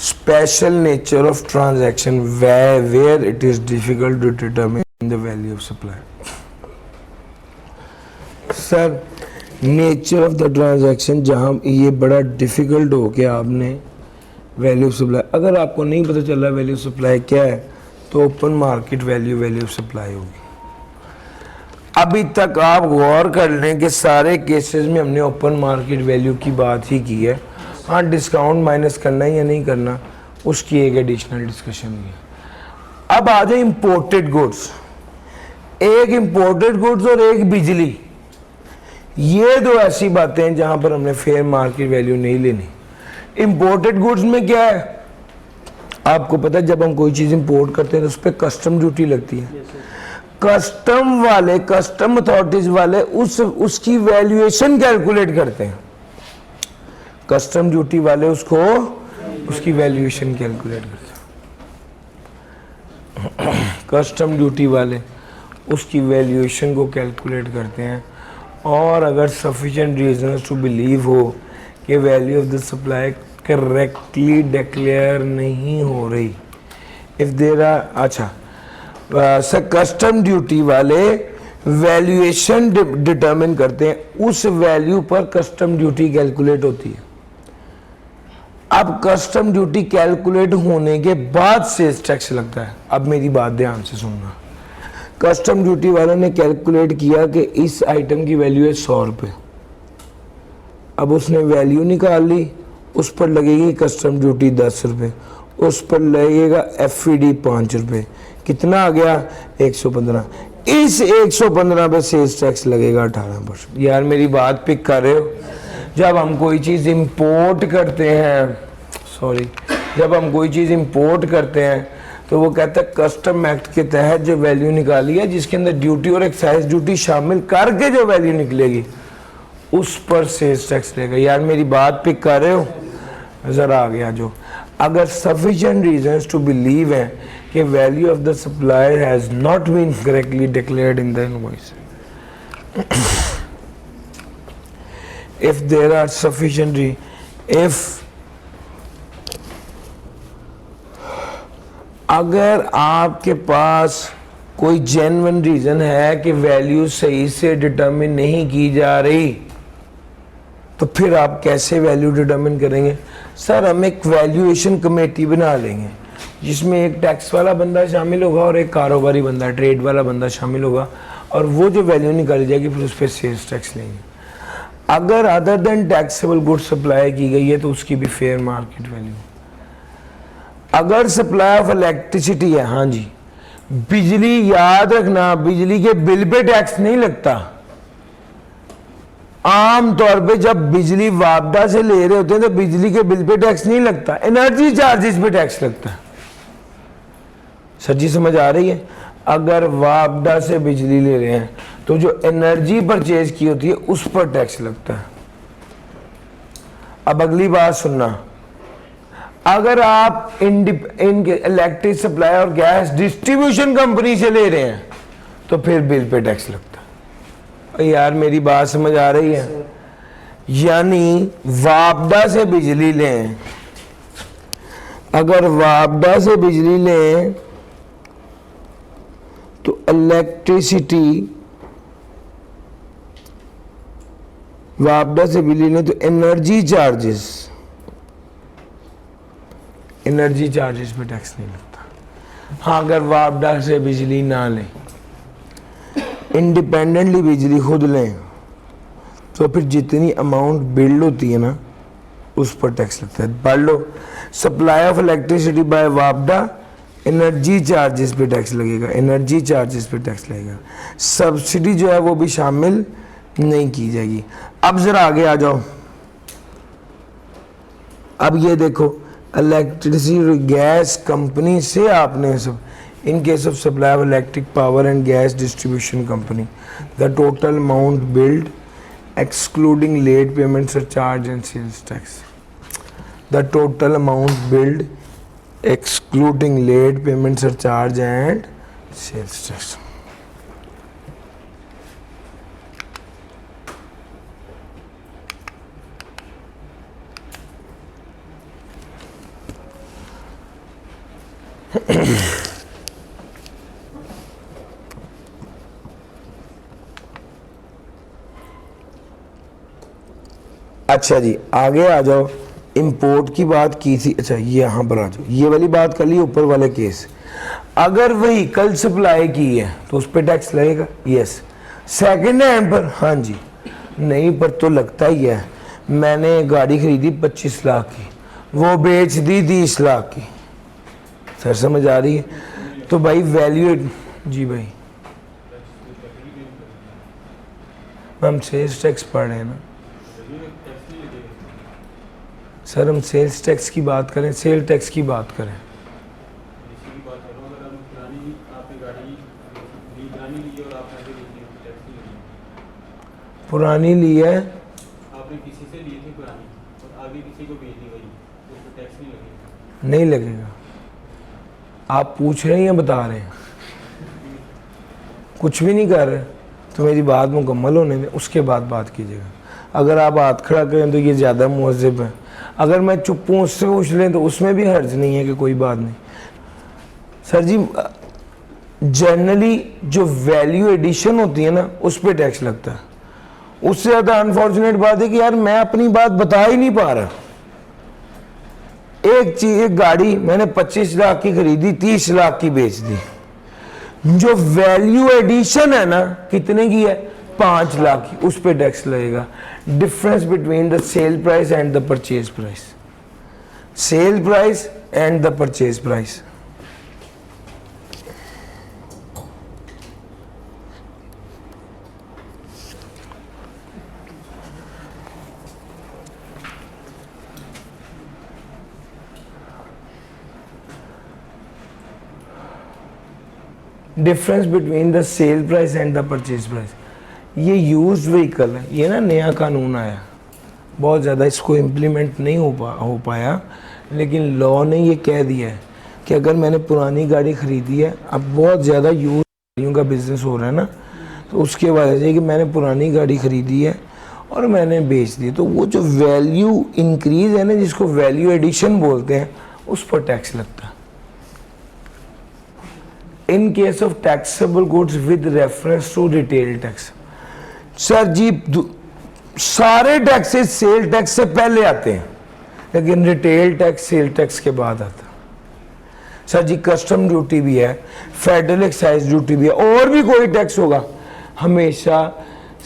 Special nature of transaction where it is difficult to determine the value of supply। Sir nature of the transaction जहाँ ये बड़ा डिफिकल्ट हो के आपने वैल्यू ऑफ सप्लाई, अगर आपको नहीं पता चल रहा वैल्यू ऑफ सप्लाई क्या है तो open market value of supply होगी। अभी तक आप गौर कर लें कि सारे केसेस में हमने ओपन मार्केट वैल्यू की बात ही की है। हाँ डिस्काउंट माइनस करना है या नहीं करना उसकी एक एडिशनल डिस्कशन हुई है। अब आ जाए इंपोर्टेड गुड्स, एक इंपोर्टेड गुड्स और एक बिजली, ये दो ऐसी बातें हैं जहां पर हमने फेयर मार्केट वैल्यू नहीं लेनी। इंपोर्टेड गुड्स में क्या है आपको पता है, जब हम कोई चीज इंपोर्ट करते हैं तो उस पर कस्टम ड्यूटी लगती है। कस्टम वाले, कस्टम अथॉरिटीज वाले उसकी वैल्यूएशन कैलकुलेट करते हैं, कस्टम ड्यूटी वाले उसकी वैल्यूएशन कैलकुलेट करते हैं, कस्टम ड्यूटी वाले उसकी वैल्यूएशन को कैलकुलेट करते हैं। और अगर सफिशिएंट रीजंस टू बिलीव हो कि value of the supply correctly declare नहीं हो रही, इफ देयर आर, अच्छा सर कस्टम ड्यूटी वाले वैल्यूएशन डिटरमिन करते हैं, उस वैल्यू पर कस्टम ड्यूटी कैलकुलेट होती है। अब कस्टम ड्यूटी कैलकुलेट होने के बाद सेल्स टैक्स लगता है। अब मेरी बात ध्यान से सुनना, कस्टम ड्यूटी वालों ने कैलकुलेट किया कि इस आइटम की वैल्यू है 100 रुपये। अब उसने वैल्यू निकाल ली, उस पर लगेगी कस्टम ड्यूटी 10 रुपये, उस पर लगेगा FED 5 रुपये, कितना आ गया 115। इस 115 पे सेल्स टैक्स लगेगा 18%। यार मेरी बात पिक कर रहे हो? जब हम कोई चीज़ इंपोर्ट करते हैं, सॉरी, जब हम कोई चीज़ इंपोर्ट करते हैं तो वो कहता है कस्टम एक्ट के तहत जो वैल्यू निकाली है, जिसके अंदर ड्यूटी और एक्साइज ड्यूटी शामिल करके जो वैल्यू निकलेगी उस पर सेल्स टैक्स लगेगा। यार मेरी बात पिक कर रहे हो? ज़रा आगे आ जाओ। अगर सफिशिएंट रीजंस टू बिलीव है कि value of the supplier has not been correctly declared in the invoice, if there are sufficient if अगर आपके पास कोई जेन्युइन रीजन है कि वैल्यू सही से डिटरमिन नहीं की जा रही, तो फिर आप कैसे वैल्यू डिटरमिन करेंगे? सर हम एक वैल्यूएशन कमेटी बना लेंगे जिसमें एक टैक्स वाला बंदा शामिल होगा और एक कारोबारी बंदा, ट्रेड वाला बंदा शामिल होगा, और वो जो वैल्यू निकाली जाएगी फिर उस पर सेल्स टैक्स लेंगे। अगर other than taxable good supply की गई है तो उसकी भी फेयर मार्केट वैल्यू। अगर सप्लाई ऑफ इलेक्ट्रिसिटी है, हाँ जी, बिजली, याद रखना बिजली के बिल पे टैक्स नहीं लगता। आम तौर पे जब बिजली वापदा से ले रहे होते हैं तो बिजली के बिल पे टैक्स नहीं लगता, एनर्जी चार्जेस पे टैक्स लगता है। सर जी समझ आ रही है? अगर वापदा से बिजली ले रहे हैं तो जो एनर्जी परचेज की होती है उस पर टैक्स लगता है। अब अगली बात सुनना, अगर आप इनके इलेक्ट्रिक सप्लाई और गैस डिस्ट्रीब्यूशन कंपनी से ले रहे हैं तो फिर बिल पे टैक्स लगता है। यार मेरी बात समझ आ रही है? यानी वापदा से बिजली लें, अगर वापदा से बिजली लें तो इलेक्ट्रिसिटी, वापदा से बिजली लें तो एनर्जी चार्जेस पे टैक्स नहीं लगता। हाँ, अगर वापदा से बिजली ना लें, इंडिपेंडेंटली बिजली खुद लें, तो फिर जितनी अमाउंट बिल्ड होती है ना उस पर टैक्स लगता है। पढ़ लो, सप्लाई ऑफ इलेक्ट्रिसिटी बाय वापदा, एनर्जी चार्जेस पे टैक्स लगेगा, एनर्जी चार्जेस पे टैक्स लगेगा। सब्सिडी जो है वो भी शामिल नहीं की जाएगी। अब जरा आगे आ जाओ। अब ये देखो, इलेक्ट्रिसिटी गैस कंपनी से आपने सब, in case of supply of electric power and gas distribution company, the total amount billed excluding late payment surcharge and sales tax, the total amount billed excluding late payment surcharge and sales tax। अच्छा जी आगे आ जाओ। इंपोर्ट की बात की थी, अच्छा ये यहाँ पर आ जाओ, ये वाली बात कर ली, ऊपर वाले केस। अगर व्हीकल सप्लाई की है तो उस पर टैक्स लगेगा, यस। सेकंड हैंड पर, हाँ जी, नहीं पर तो लगता ही है। मैंने गाड़ी खरीदी 25 लाख की, वो बेच दी 30 लाख की। सर समझ आ रही है? तो भाई वैल्यू, जी भाई हम सेल्स टैक्स पढ़ रहे हैं ना सर, हम सेल्स टैक्स की बात करें, सेल टैक्स की बात करें। पुरानी ली है आपने, किसी से ली थी पुरानी और आगे किसी को बेच दी गई, उस पर टैक्स नहीं लगेगा। नहीं लगेगा। आप पूछ रहे हैं या बता रहे हैं? कुछ भी नहीं कर रहे तो मेरी बात मुकम्मल होने दें, उसके बाद बात कीजिएगा। अगर आप हाथ खड़ा करें तो ये ज़्यादा मुअज्जब है, अगर मैं चुप हूँ उससे पूछ लें तो उसमें भी हर्ज नहीं है कि कोई बात नहीं। सर जी जनरली जो वैल्यू एडिशन होती है ना उस पर टैक्स लगता है। उससे ज़्यादा अनफॉर्चुनेट बात है कि यार मैं अपनी बात बता ही नहीं पा रहा। एक चीज, एक गाड़ी मैंने 25 लाख की खरीदी, 30 लाख की बेच दी, जो वैल्यू एडिशन है ना कितने की है, 5 लाख की, उस पर टैक्स लगेगा। Difference between the sale price and the purchase price, sale price and the purchase price. Difference between the sale price and the purchase price. ये यूज्ड व्हीकल है, ये ना नया कानून आया, बहुत ज़्यादा इसको इम्प्लीमेंट नहीं हो पाया, लेकिन लॉ ने ये कह दिया है कि अगर मैंने पुरानी गाड़ी खरीदी है, अब बहुत ज़्यादा यूज गाड़ियों का बिजनेस हो रहा है ना, तो उसके वजह से कि मैंने पुरानी गाड़ी खरीदी है और मैंने बेच दी, तो वो जो वैल्यू इंक्रीज है ना, जिसको वैल्यू एडिशन बोलते हैं, उस पर टैक्स लगता है। In case of taxable goods with reference to retail tax, sir ji सारे टैक्सेस सेल टैक्स से पहले आते हैं, लेकिन रिटेल टैक्स सेल टैक्स के बाद आता है। सर जी कस्टम ड्यूटी भी है, फेडरल एक्साइज ड्यूटी भी है, और भी कोई टैक्स होगा, हमेशा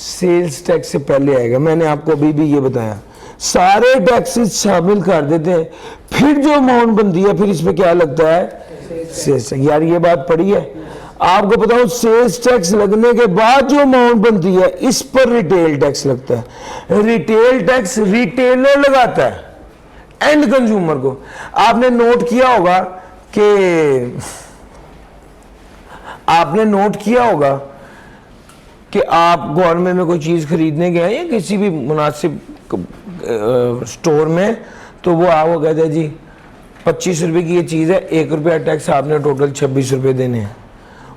सेल्स टैक्स से पहले आएगा। मैंने आपको अभी भी ये बताया, सारे टैक्सेस शामिल कर देते हैं, फिर जो अमाउंट बनती है फिर इसमें क्या लगता है, सेल्स टैक्स। यार ये बात पड़ी है आपको, पता हो सेल्स टैक्स लगने के बाद जो अमाउंट बनती है इस पर रिटेल टैक्स लगता है। रिटेल टैक्स रिटेलर लगाता है एंड कंज्यूमर को। आपने नोट किया होगा कि आप गवर्नमेंट में कोई चीज़ खरीदने गए या किसी भी मुनासिब स्टोर में, तो वो आपको कहते हैं जी 25 रुपये की ये चीज़ है, 1 रुपया टैक्स, आपने टोटल 26 रुपये देने हैं।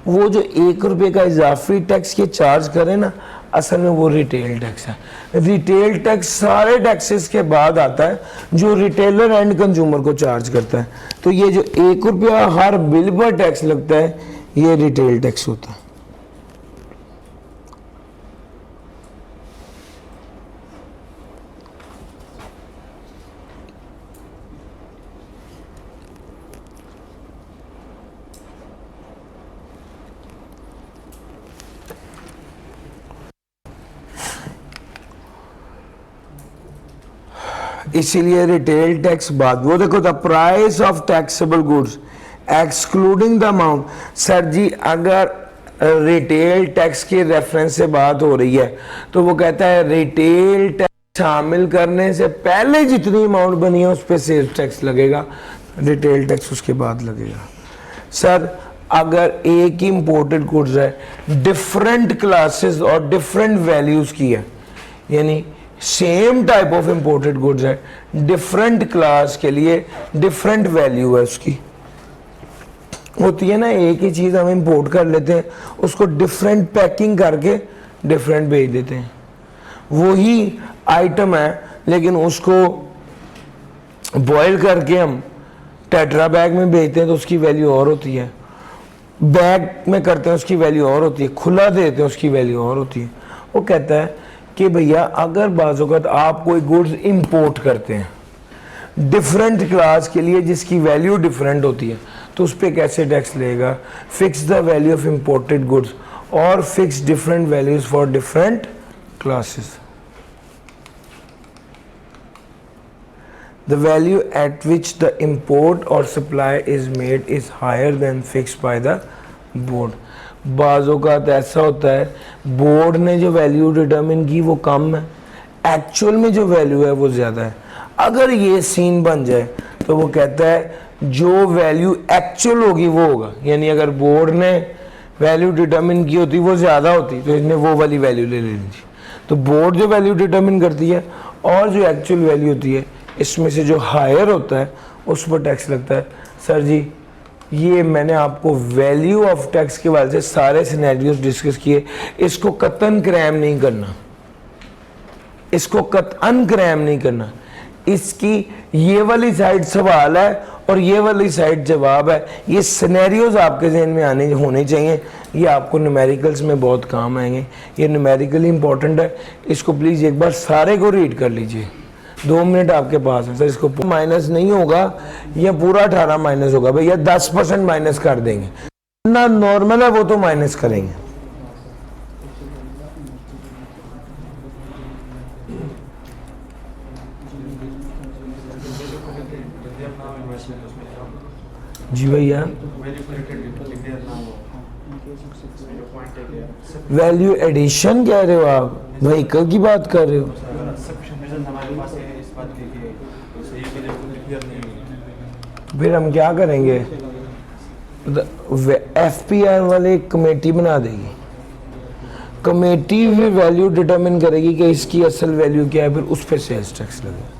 वो जो 1 रुपये का इजाफी टैक्स के चार्ज करें ना, असल में वो रिटेल टैक्स है। रिटेल टैक्स सारे टैक्सेस के बाद आता है जो रिटेलर एंड कंज्यूमर को चार्ज करता है। तो ये जो 1 रुपया हर बिल पर टैक्स लगता है, ये रिटेल टैक्स होता है। इसीलिए रिटेल टैक्स बाद, वो देखो the price of taxable goods excluding the amount. Sir ji अगर रिटेल टैक्स के रेफरेंस से बात हो रही है तो वो कहता है रिटेल टैक्स शामिल करने से पहले जितनी अमाउंट बनी है उस पर सेल्स टैक्स लगेगा, रिटेल टैक्स उसके बाद लगेगा। सर अगर एक ही इंपोर्टेड गुड्स है, डिफरेंट क्लासेस और डिफरेंट वैल्यूज की है, यानी same type of imported goods है, डिफरेंट क्लास के लिए डिफरेंट वैल्यू है उसकी, होती है ना। एक ही चीज़ हम इंपोर्ट कर लेते हैं, उसको डिफरेंट पैकिंग करके डिफरेंट भेज देते हैं। वही आइटम है लेकिन उसको बॉयल करके हम टेट्रा बैग में भेजते हैं तो उसकी वैल्यू और होती है, बैग में करते हैं उसकी वैल्यू और होती है, खुला देते हैं उसकी वैल्यू और होती है। वो कहता है कि भैया अगर बाज़-औक़ात आप कोई गुड्स इंपोर्ट करते हैं डिफरेंट क्लास के लिए जिसकी वैल्यू डिफरेंट होती है, तो उस पर कैसे टैक्स लेगा। Fix the value of imported goods और fix different values for different classes. The value at which the import और supply is made is higher than fixed by the board. बाज़ों का तो ऐसा होता है बोर्ड ने जो वैल्यू डिटर्मिन की वो कम है, एक्चुअल में जो वैल्यू है वो ज़्यादा है। अगर ये सीन बन जाए तो वो कहता है जो वैल्यू एक्चुअल होगी वो होगा, यानी अगर बोर्ड ने वैल्यू डिटर्मिन की होती वो ज़्यादा होती तो इसने वो वाली वैल्यू ले लेनी थी। तो बोर्ड जो वैल्यू डिटर्मिन करती है और जो एक्चुअल वैल्यू होती है, इसमें से जो हायर होता है उस पर टैक्स लगता है। सर जी ये मैंने आपको वैल्यू ऑफ टैक्स के वाले से सारे सिनेरियोस डिस्कस किए, इसको कतन क्रैम नहीं करना, इसको कतन क्रैम नहीं करना। इसकी ये वाली साइड सवाल है और ये वाली साइड जवाब है। ये सिनेरियोस आपके जहन में आने होने चाहिए, ये आपको न्यूमेरिकल्स में बहुत काम आएंगे। ये न्यूमेरिकली इंपॉर्टेंट है, इसको प्लीज़ एक बार सारे को रीड कर लीजिए 2 मिनट आपके पास है सर, इसको माइनस नहीं होगा, ये पूरा 18 माइनस होगा भैया, 10% माइनस कर देंगे ना, नॉर्मल है वो तो माइनस करेंगे। जी भैया, वैल्यू एडिशन कह रहे हो आप, व्हीकल की बात कर रहे हो? फिर हम क्या करेंगे, एफपीआर वाले कमेटी बना देगी, कमेटी फिर वैल्यू डिटरमिन करेगी कि इसकी असल वैल्यू क्या है, फिर उस पर सेल्स टैक्स लगेगा।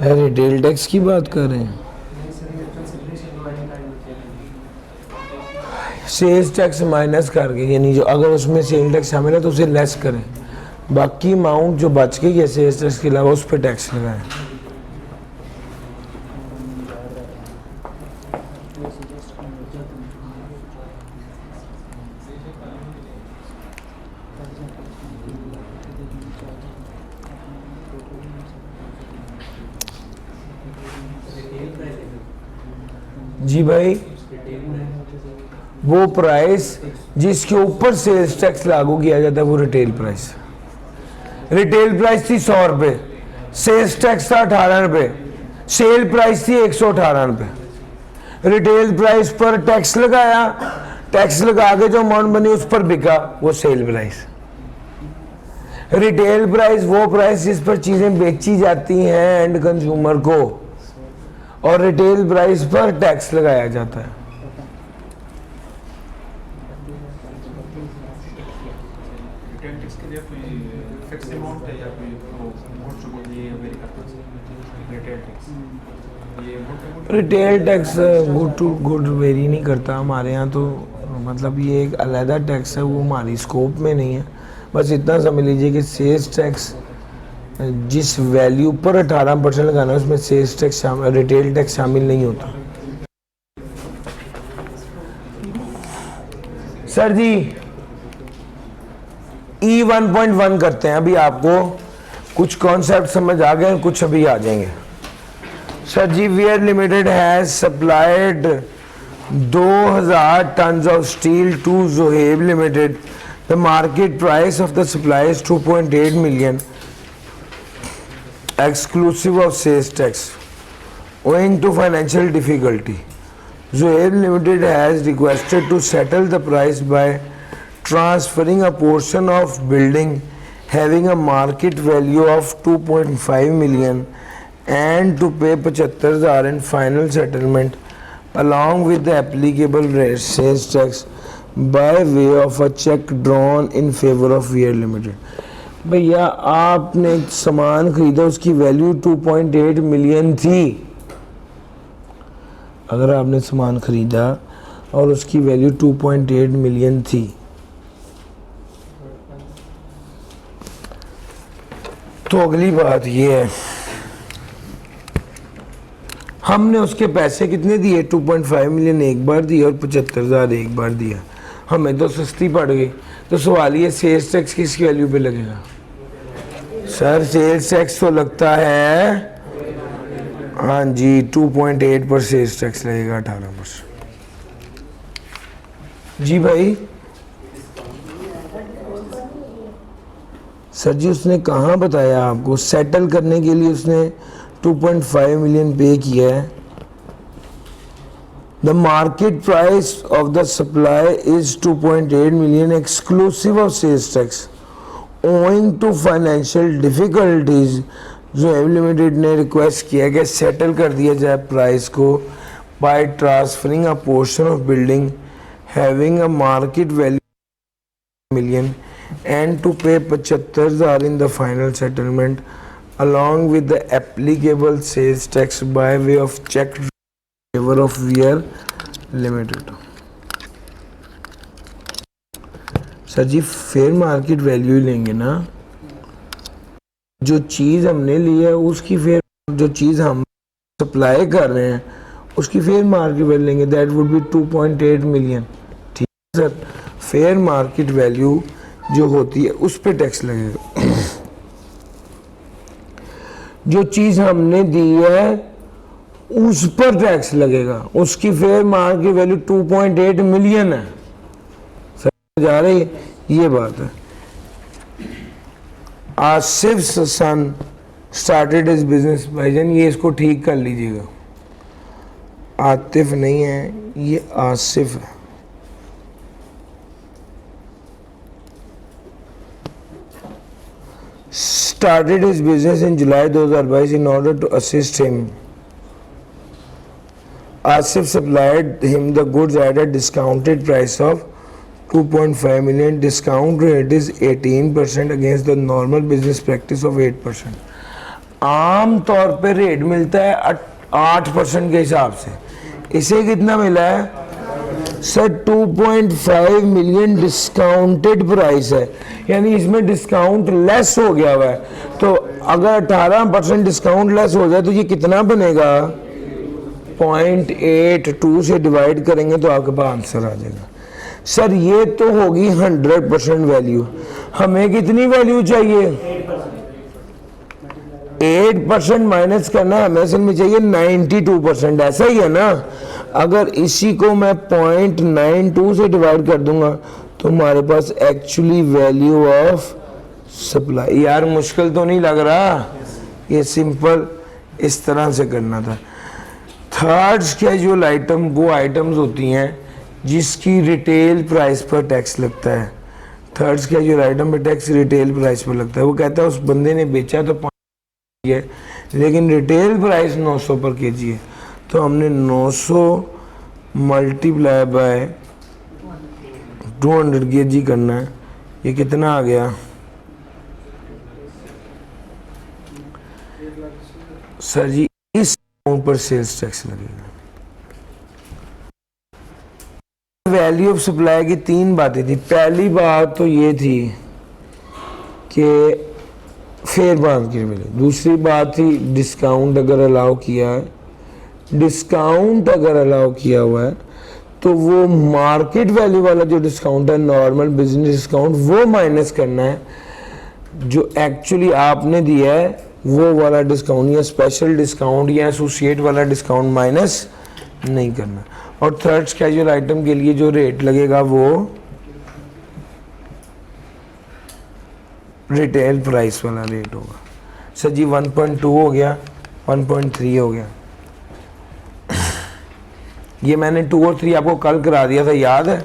रिटेल टैक्स की बात कर रहे हैं, सेल्स टैक्स माइनस करके, यानी जो अगर उसमें सेल टैक्स शामिल है तो उसे लेस करें, बाकी अमाउंट जो बच गई है सेल्स टैक्स के अलावा उस पर टैक्स लगाएं। जी भाई, वो प्राइस जिसके ऊपर सेल्स टैक्स लागू किया जाता है वो रिटेल प्राइस। रिटेल प्राइस थी 100 रुपये, सेल्स टैक्स था 18 रुपये, सेल प्राइस थी 118 रुपये। रिटेल प्राइस पर टैक्स लगाया, टैक्स लगा के जो अमाउंट बनी उस पर बिका वो सेल प्राइस। रिटेल प्राइस वो प्राइस जिस पर चीजें बेची जाती हैं एंड कंज्यूमर को, और रिटेल प्राइस पर टैक्स लगाया जाता है। Retail tax good to good vary नहीं करता हमारे यहाँ, तो मतलब ये एक अलहदा टैक्स है, वो हमारी स्कोप में नहीं है। बस इतना समझ लीजिए कि सेल्स टैक्स जिस वैल्यू पर 18% लगाना है उसमें सेल्स टैक्स रिटेल टैक्स शामिल नहीं होता। सर जी E1.1 करते हैं, अभी आपको कुछ कॉन्सेप्ट समझ आ गए, कुछ अभी आ जाएंगे। Sir ji, Ware Limited has supplied 2000 tons of steel to Zoheb Limited, the market price of the supply is 2.8 million exclusive of sales tax. Owing to financial difficulty, Zoeb Limited has requested to settle the price by transferring a portion of building having a market value of 2.5 million and to pay 75,000 in final settlement along with the applicable sales tax by way of a check drawn in favor of Weir Limited. भैया आपने सामान खरीदा, उसकी वैल्यू 2.8 मिलियन थी। अगर आपने सामान खरीदा और उसकी वैल्यू 2.8 मिलियन थी, तो अगली बात ये है, हमने उसके पैसे कितने दिए, 2.5 मिलियन एक बार दिए और 75,000 एक बार दिया, हमें तो सस्ती पड़ गई। तो सवाल ये सेल्स टैक्स किसकी वैल्यू पे लगेगा? सर सेल्स टैक्स तो लगता है, हाँ जी, 2.8 पर सेल्स टैक्स लगेगा 18%। जी भाई, सर जी उसने कहाँ बताया आपको, सेटल करने के लिए उसने 2.5 मिलियन पे किया है। The market price of the supply is 2.8 million exclusive of sales tax. Owing to financial difficulties, Zoeb Limited ने रिक्वेस्ट किया कि सेटल कर दिया जाए प्राइस को by transferring a portion of building having a market value million and to pay 75,000 in the final settlement along with the applicable sales tax by way of check favor of Weir Limited. Sir ji fair market value ही लेंगे ना? जो चीज़ हमने ली है उसकी फेयर, जो चीज़ हम सप्लाई कर रहे हैं उसकी फेयर मार्केट वैल्यू लेंगे, दैट वुड बी 2.8 मिलियन। ठीक है सर, फेयर मार्केट वैल्यू जो होती है उस पर टैक्स लगेगा। जो चीज़ हमने दी है उस पर टैक्स लगेगा, उसकी फेयर मार्केट वैल्यू 2.8 मिलियन है। समझ आ रही है? ये बात है। आसिफ सन स्टार्टेड हिज बिजनेस, भाईजान ये इसको ठीक कर लीजिएगा, आतिफ नहीं है ये आसिफ है। Started his business in July 2022 in order to assist him. Asif supplied him the goods at a discounted price of 2.5 million. Discount rate is 18% against the normal business practice of 8%. आम तौर पे रेट मिलता है 8% के हिसाब से, इसे कितना मिला है सर? 2.5 मिलियन डिस्काउंटेड प्राइस है, यानी इसमें डिस्काउंट लेस हो गया हुआ है। तो अगर 18% डिस्काउंट लेस हो जाए तो ये कितना बनेगा? 0.82 से डिवाइड करेंगे तो आपके पास आंसर आ जाएगा। सर ये तो होगी 100% वैल्यू, हमें कितनी वैल्यू चाहिए? 8% माइनस करना है, हमें असल में चाहिए 92%, ऐसा ही है ना। अगर इसी को मैं 0.92 से डिवाइड कर दूंगा तो हमारे पास एक्चुअली वैल्यू ऑफ सप्लाई। यार मुश्किल तो नहीं लग रहा, ये सिंपल इस तरह से करना था। थर्ड कैजुअल आइटम वो आइटम्स होती हैं जिसकी रिटेल प्राइस पर टैक्स लगता है। थर्ड कैजुअल आइटम पर टैक्स रिटेल प्राइस पर लगता है। वो कहता है उस बंदे ने बेचा तो 5 है लेकिन रिटेल प्राइस 900 पर केजी है, तो हमने 900 मल्टीप्लाई बाय 200 केजी करना है। ये कितना आ गया सर जी? इस अमाउंट पर सेल्स टैक्स लगेगा। वैल्यू ऑफ सप्लाई की 3 बातें थी। पहली बात तो ये थी कि फेयर मार्केट मिले। दूसरी बात थी डिस्काउंट अगर अलाउ किया है, डिस्काउंट अगर अलाउ किया हुआ है तो वो मार्केट वैल्यू वाला जो डिस्काउंट है, नॉर्मल बिजनेस डिस्काउंट, वो माइनस करना है। जो एक्चुअली आपने दिया है वो वाला डिस्काउंट या स्पेशल डिस्काउंट या एसोसिएट वाला डिस्काउंट माइनस नहीं करना। और थर्ड कैजुअल आइटम के लिए जो रेट लगेगा वो रिटेल प्राइस वाला रेट होगा। सर जी 1.2 हो गया, 1.3 हो गया। ये मैंने 2 और 3 आपको कल करा दिया था, याद है?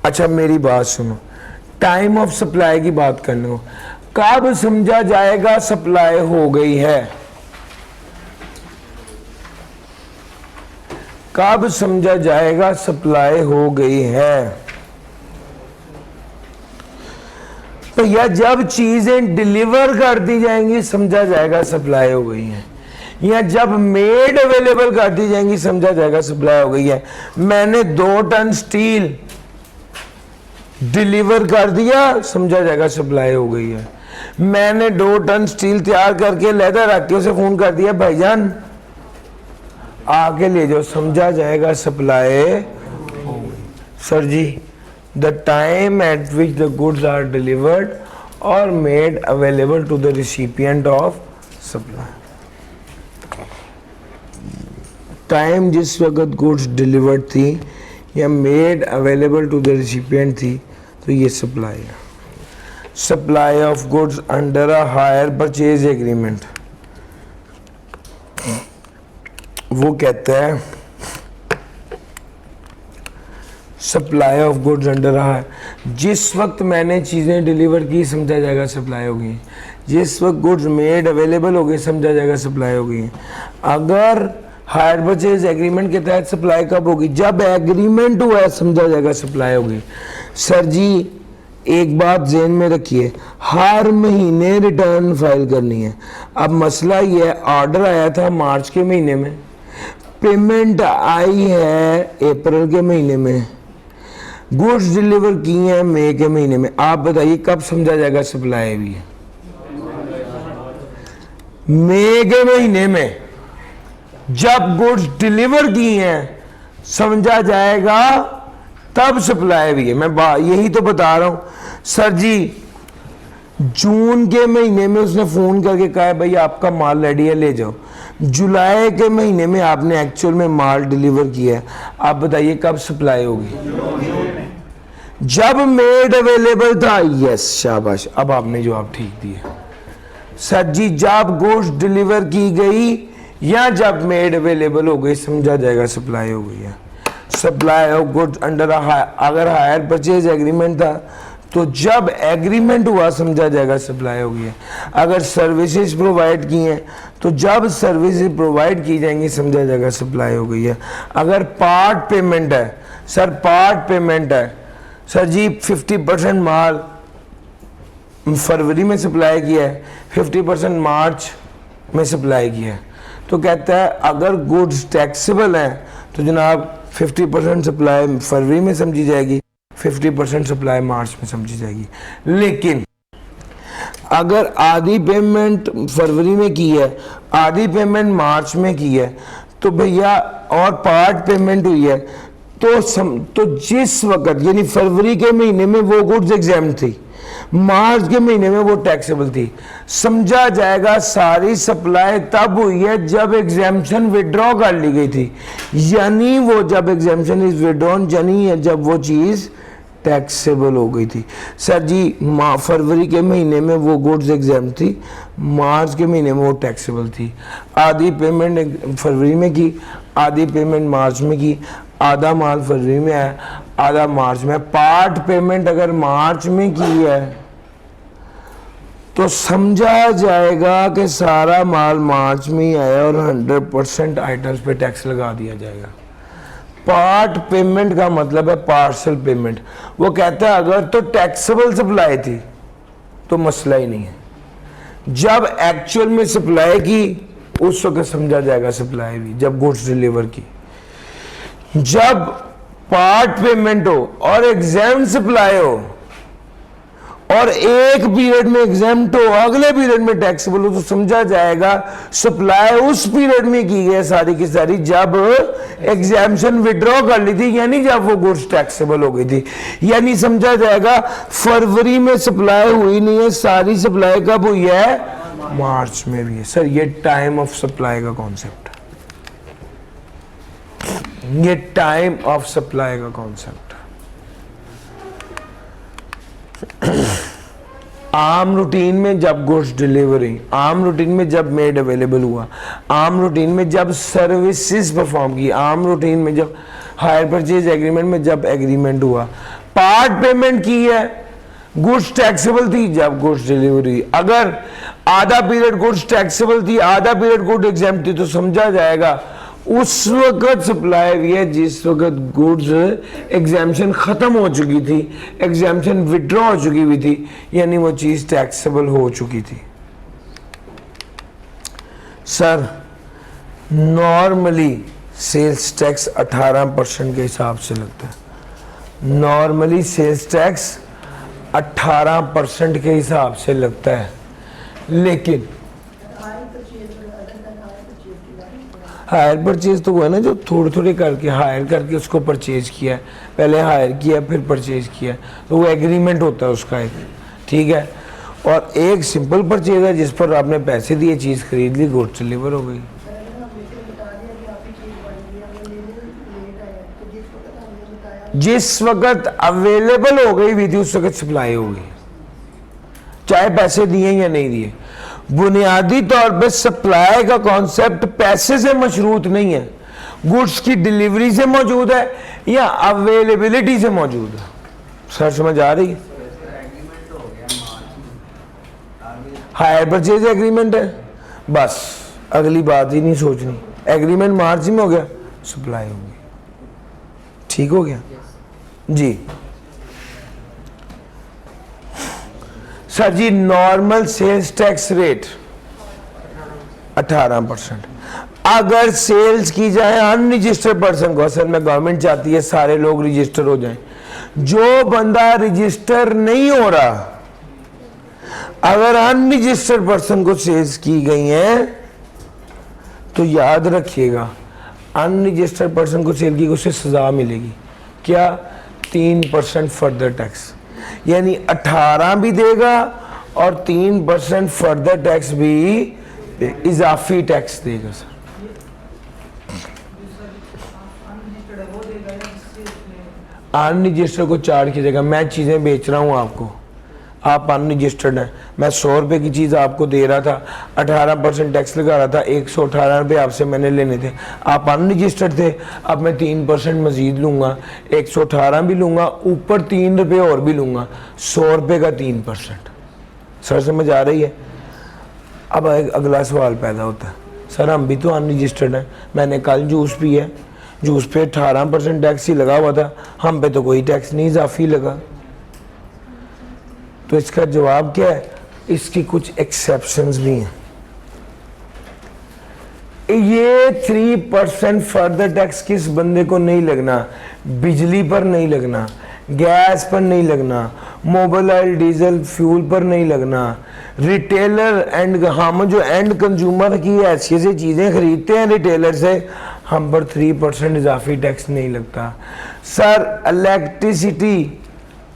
अच्छा मेरी बात सुनो, टाइम ऑफ सप्लाई की बात करने को, कब समझा जाएगा सप्लाई हो गई है? कब समझा जाएगा सप्लाई हो गई है? तो या जब चीजें डिलीवर कर दी जाएंगी समझा जाएगा सप्लाई हो गई है, या जब मेड अवेलेबल कर दी जाएंगी समझा जाएगा सप्लाई हो गई है। मैंने 2 टन स्टील डिलीवर कर दिया समझा जाएगा सप्लाई हो गई है। मैंने 2 टन स्टील तैयार करके लेदर आरटीओ से फोन कर दिया भाईजान आके ले जाओ, समझा जाएगा सप्लाई हो गई। Sir ji the time at which the goods are delivered or made available to the recipient of supply, time जिस वक्त गुड्स डिलीवर्ड थी या made available to the recipient थी तो ये सप्लाई है। Supply of goods under a hire purchase agreement, वो कहता है सप्लाई ऑफ गुड्स अंडर है, जिस वक्त मैंने चीज़ें डिलीवर की समझा जाएगा सप्लाई हो गई। जिस वक्त गुड्स मेड अवेलेबल हो गई समझा जाएगा सप्लाई हो गई। अगर हायर परचेज एग्रीमेंट के तहत सप्लाई कब होगी? जब एग्रीमेंट हुआ है समझा जाएगा सप्लाई होगी। सर जी एक बात ज़हन में रखिए, हर महीने रिटर्न फाइल करनी है। अब मसला ये है, ऑर्डर आया था मार्च के महीने में, पेमेंट आई है अप्रैल के महीने में, गुड्स डिलीवर किए हैं मई के महीने में, आप बताइए कब समझा जाएगा सप्लाई भी है? मई के महीने में जब गुड्स डिलीवर किए हैं समझा जाएगा, तब सप्लाई भी है। मैं यही तो बता रहा हूं। सर जी जून के महीने में उसने फोन करके कहा है भाई आपका माल रेडी है ले जाओ, जुलाई के महीने में आपने एक्चुअल में माल डिलीवर किया है, आप बताइए कब सप्लाई होगी? जब मेड अवेलेबल था। यस शाबाश, अब आपने जवाब ठीक दिया। सर जी जब गुड्स डिलीवर की गई या जब मेड अवेलेबल हो गई समझा जाएगा सप्लाई हो गई है। सप्लाई ऑफ गुड्स अंडर अगर हायर परचेज एग्रीमेंट था तो जब एग्रीमेंट हुआ समझा जाएगा सप्लाई हो गई है। अगर सर्विसेज प्रोवाइड की हैं तो जब सर्विसेज प्रोवाइड की जाएंगी समझा जाएगा सप्लाई हो गई है। अगर पार्ट पेमेंट है, सर पार्ट पेमेंट है, सर जी 50% माल फरवरी में सप्लाई किया है, 50% मार्च में सप्लाई किया है, तो कहता है अगर गुड्स टैक्सेबल हैं तो जनाब 50% सप्लाई फरवरी में समझी जाएगी, 50% सप्लाई मार्च में समझी जाएगी। लेकिन अगर आधी पेमेंट फरवरी में की है, आधी पेमेंट मार्च में की है, तो भैया और पार्ट पेमेंट हुई है तो जिस वक्त यानी फरवरी के महीने में वो गुड्स एग्जाम्प्ट थी, मार्च के महीने में वो टैक्सेबल थी, समझा जाएगा सारी सप्लाई तब हुई है जब एग्जाम्पशन विड्रॉ कर ली गई थी। यानी वो जब एग्जाम्पशन इज विड्रॉन यानी जब वो चीज टैक्सेबल हो गई थी। सर जी फरवरी के महीने में वो गुड्स एग्जाम थी, मार्च के महीने में वो टैक्सेबल थी। आधी पेमेंट फरवरी में की, आधी पेमेंट मार्च में की, आधा माल फरवरी में आया, आधा मार्च में। पार्ट पेमेंट अगर मार्च में की है तो समझा जाएगा कि सारा माल मार्च में ही आया और 100% आइटम्स पे टैक्स लगा दिया जाएगा। पार्ट पेमेंट का मतलब है पार्सल पेमेंट। वो कहता है अगर तो टैक्सेबल सप्लाई थी तो मसला ही नहीं है, जब एक्चुअल में सप्लाई की उस वक्त समझा जाएगा सप्लाई भी, जब गुड्स डिलीवर की। जब पार्ट पेमेंट हो और एग्जाम सप्लाई हो और एक पीरियड में एग्जाम्प्ट हो अगले पीरियड में टैक्सेबल हो तो समझा जाएगा सप्लाई उस पीरियड में की गई सारी की सारी जब एग्जाम्पशन विड्रॉ कर ली थी, यानी जब वो गुड्स टैक्सेबल हो गई थी। यानी समझा जाएगा फरवरी में सप्लाई हुई नहीं है, सारी सप्लाई कब हुई है? मार्च में भी है। सर ये टाइम ऑफ सप्लाई का कॉन्सेप्ट, ये टाइम ऑफ सप्लाई का कॉन्सेप्ट। आम रूटीन में जब गुड्स डिलीवरी, आम रूटीन में जब मेड अवेलेबल हुआ, आम रूटीन में जब सर्विसेज परफॉर्म की, आम रूटीन में जब हायर परचेज एग्रीमेंट में जब एग्रीमेंट हुआ, पार्ट पेमेंट की है, गुड्स टैक्सेबल थी जब गुड्स डिलीवरी। अगर आधा पीरियड गुड्स टैक्सेबल थी, आधा पीरियड गुड एग्जाम्प्ट थी तो समझा जाएगा उस वक्त सप्लाई हुई है जिस वक्त गुड्स एग्जाम्पशन खत्म हो चुकी थी, एग्जाम्पशन विड्रॉ हो चुकी हुई थी, यानी वो चीज टैक्सेबल हो चुकी थी। सर नॉर्मली सेल्स टैक्स 18% के हिसाब से लगता है, नॉर्मली सेल्स टैक्स 18% के हिसाब से लगता है, लेकिन हायर परचेज तो हुआ ना जो थोड़े थोड़े करके हायर करके उसको परचेज किया, पहले हायर किया फिर परचेज किया, तो वो एग्रीमेंट होता है उसका एक, ठीक है। और एक सिंपल परचेज है जिस पर आपने पैसे दिए, चीज़ खरीद ली, गुड्स डिलीवर हो गई। जिस वक्त अवेलेबल हो गई हुई थी उस वक्त सप्लाई हो गई, चाहे पैसे दिए या नहीं दिए। बुनियादी तौर पे सप्लाई का कॉन्सेप्ट पैसे से मशरूत नहीं है, गुड्स की डिलीवरी से मौजूद है या अवेलेबिलिटी से मौजूद है। सर समझ आ रही है? हायर परचेज एग्रीमेंट है, बस अगली बात ही नहीं सोचनी, एग्रीमेंट मार्च में हो गया, सप्लाई हो गई, ठीक हो गया जी। सर जी नॉर्मल सेल्स टैक्स रेट 18%। अगर सेल्स की जाए अनरजिस्टर्ड पर्सन को, असल में गवर्नमेंट चाहती है सारे लोग रजिस्टर हो जाएं, जो बंदा रजिस्टर नहीं हो रहा, अगर अनरजिस्टर्ड पर्सन को सेल्स की गई है तो याद रखिएगा, अनरजिस्टर्ड पर्सन को सेल की उसे सजा मिलेगी। क्या? 3% फर्दर टैक्स, यानी 18 भी देगा और 3% फर्दर टैक्स भी, इजाफी टैक्स देगा सर। अनरजिस्टर्ड को चार्ज कीजिएगा। मैं चीज़ें बेच रहा हूँ आपको, आप अनरजिस्टर्ड हैं, मैं 100 रुपये की चीज़ आपको दे रहा था, 18% टैक्स लगा रहा था, 118 रुपये आपसे मैंने लेने थे, आप अनरजिस्टर्ड थे। अब मैं 3% मजीद लूँगा, 118 भी लूँगा, ऊपर 3 रुपये और भी लूँगा, 100 रुपये का 3%। सर समझ आ रही है? अब एक अगला सवाल पैदा होता है, सर हम भी तो अनरजिस्टर्ड हैं, मैंने कल जूस पिया, जूस पे 18% टैक्स ही लगा हुआ था, हम पे तो कोई टैक्स नहीं, इजाफी लगा। तो इसका जवाब क्या है? इसकी कुछ एक्सेप्शंस भी हैं। ये 3% फर्दर टैक्स किस बंदे को नहीं लगना? बिजली पर नहीं लगना, गैस पर नहीं लगना, मोबाइल डीजल फ्यूल पर नहीं लगना, रिटेलर एंड हम जो एंड कंज्यूमर की ऐसी ऐसी चीज़ें खरीदते हैं रिटेलर से, हम पर 3% इजाफी टैक्स नहीं लगता। सर इलेक्ट्रिसिटी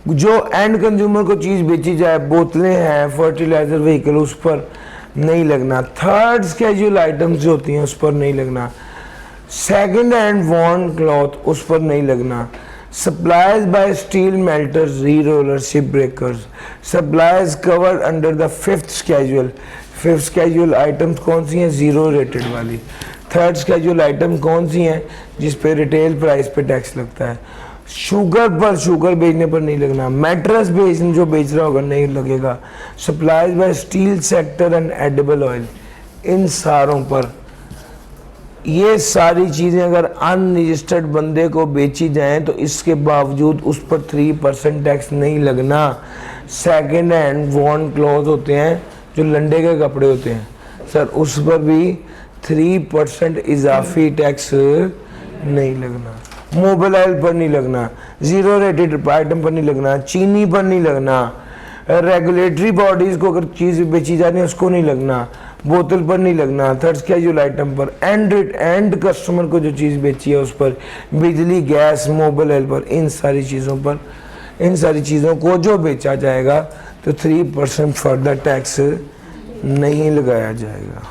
जो एंड कंज्यूमर को चीज़ बेची जाए, बोतलें हैं, फर्टिलाइजर व्हीकल, उस पर नहीं लगना। थर्ड स्केड्यूल आइटम्स जो होती हैं उस पर नहीं लगना। सेकंड हैंड वॉर्न क्लॉथ उस पर नहीं लगना। सप्लाइज बाय स्टील मेल्टर्स, री roller, ship breakers, supplies covered under the fifth schedule. Fifth schedule items कौन सी हैं? जीरो रेटेड वाली। थर्ड स्केड्यूल आइटम कौन सी हैं? जिस पे रिटेल प्राइस पे टैक्स लगता है। शुगर पर, शुगर बेचने पर नहीं लगना। मैट्रेस बेचने जो बेच रहा होगा नहीं लगेगा। Supplies by steel sector and edible oil, इन सारों पर, ये सारी चीज़ें अगर अनरजिस्टर्ड बंदे को बेची जाएं तो इसके बावजूद उस पर 3% टैक्स नहीं लगना। सेकेंड हैंड वॉर्न क्लॉथ होते हैं जो लंडे के कपड़े होते हैं सर, उस पर भी 3% इजाफी टैक्स नहीं लगना। मोबाइल ऑयल पर नहीं लगना, जीरो रेटेड आइटम पर नहीं लगना, चीनी पर नहीं लगना, रेगुलेटरी बॉडीज़ को अगर चीज़ बेची जा रही है उसको नहीं लगना, बोतल पर नहीं लगना, थर्ड स्केड्यूल आइटम पर, एंड कस्टमर को जो चीज़ बेची है उस पर, बिजली, गैस, मोबाइल ऑयल पर, इन सारी चीज़ों पर, इन सारी चीज़ों को जो बेचा जाएगा तो 3% फर्दर टैक्स नहीं लगाया जाएगा।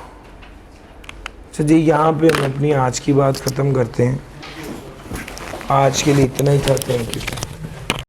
तो जी यहाँ पे हम अपनी आज की बात ख़त्म करते हैं। आज के लिए इतना ही था। Thank you.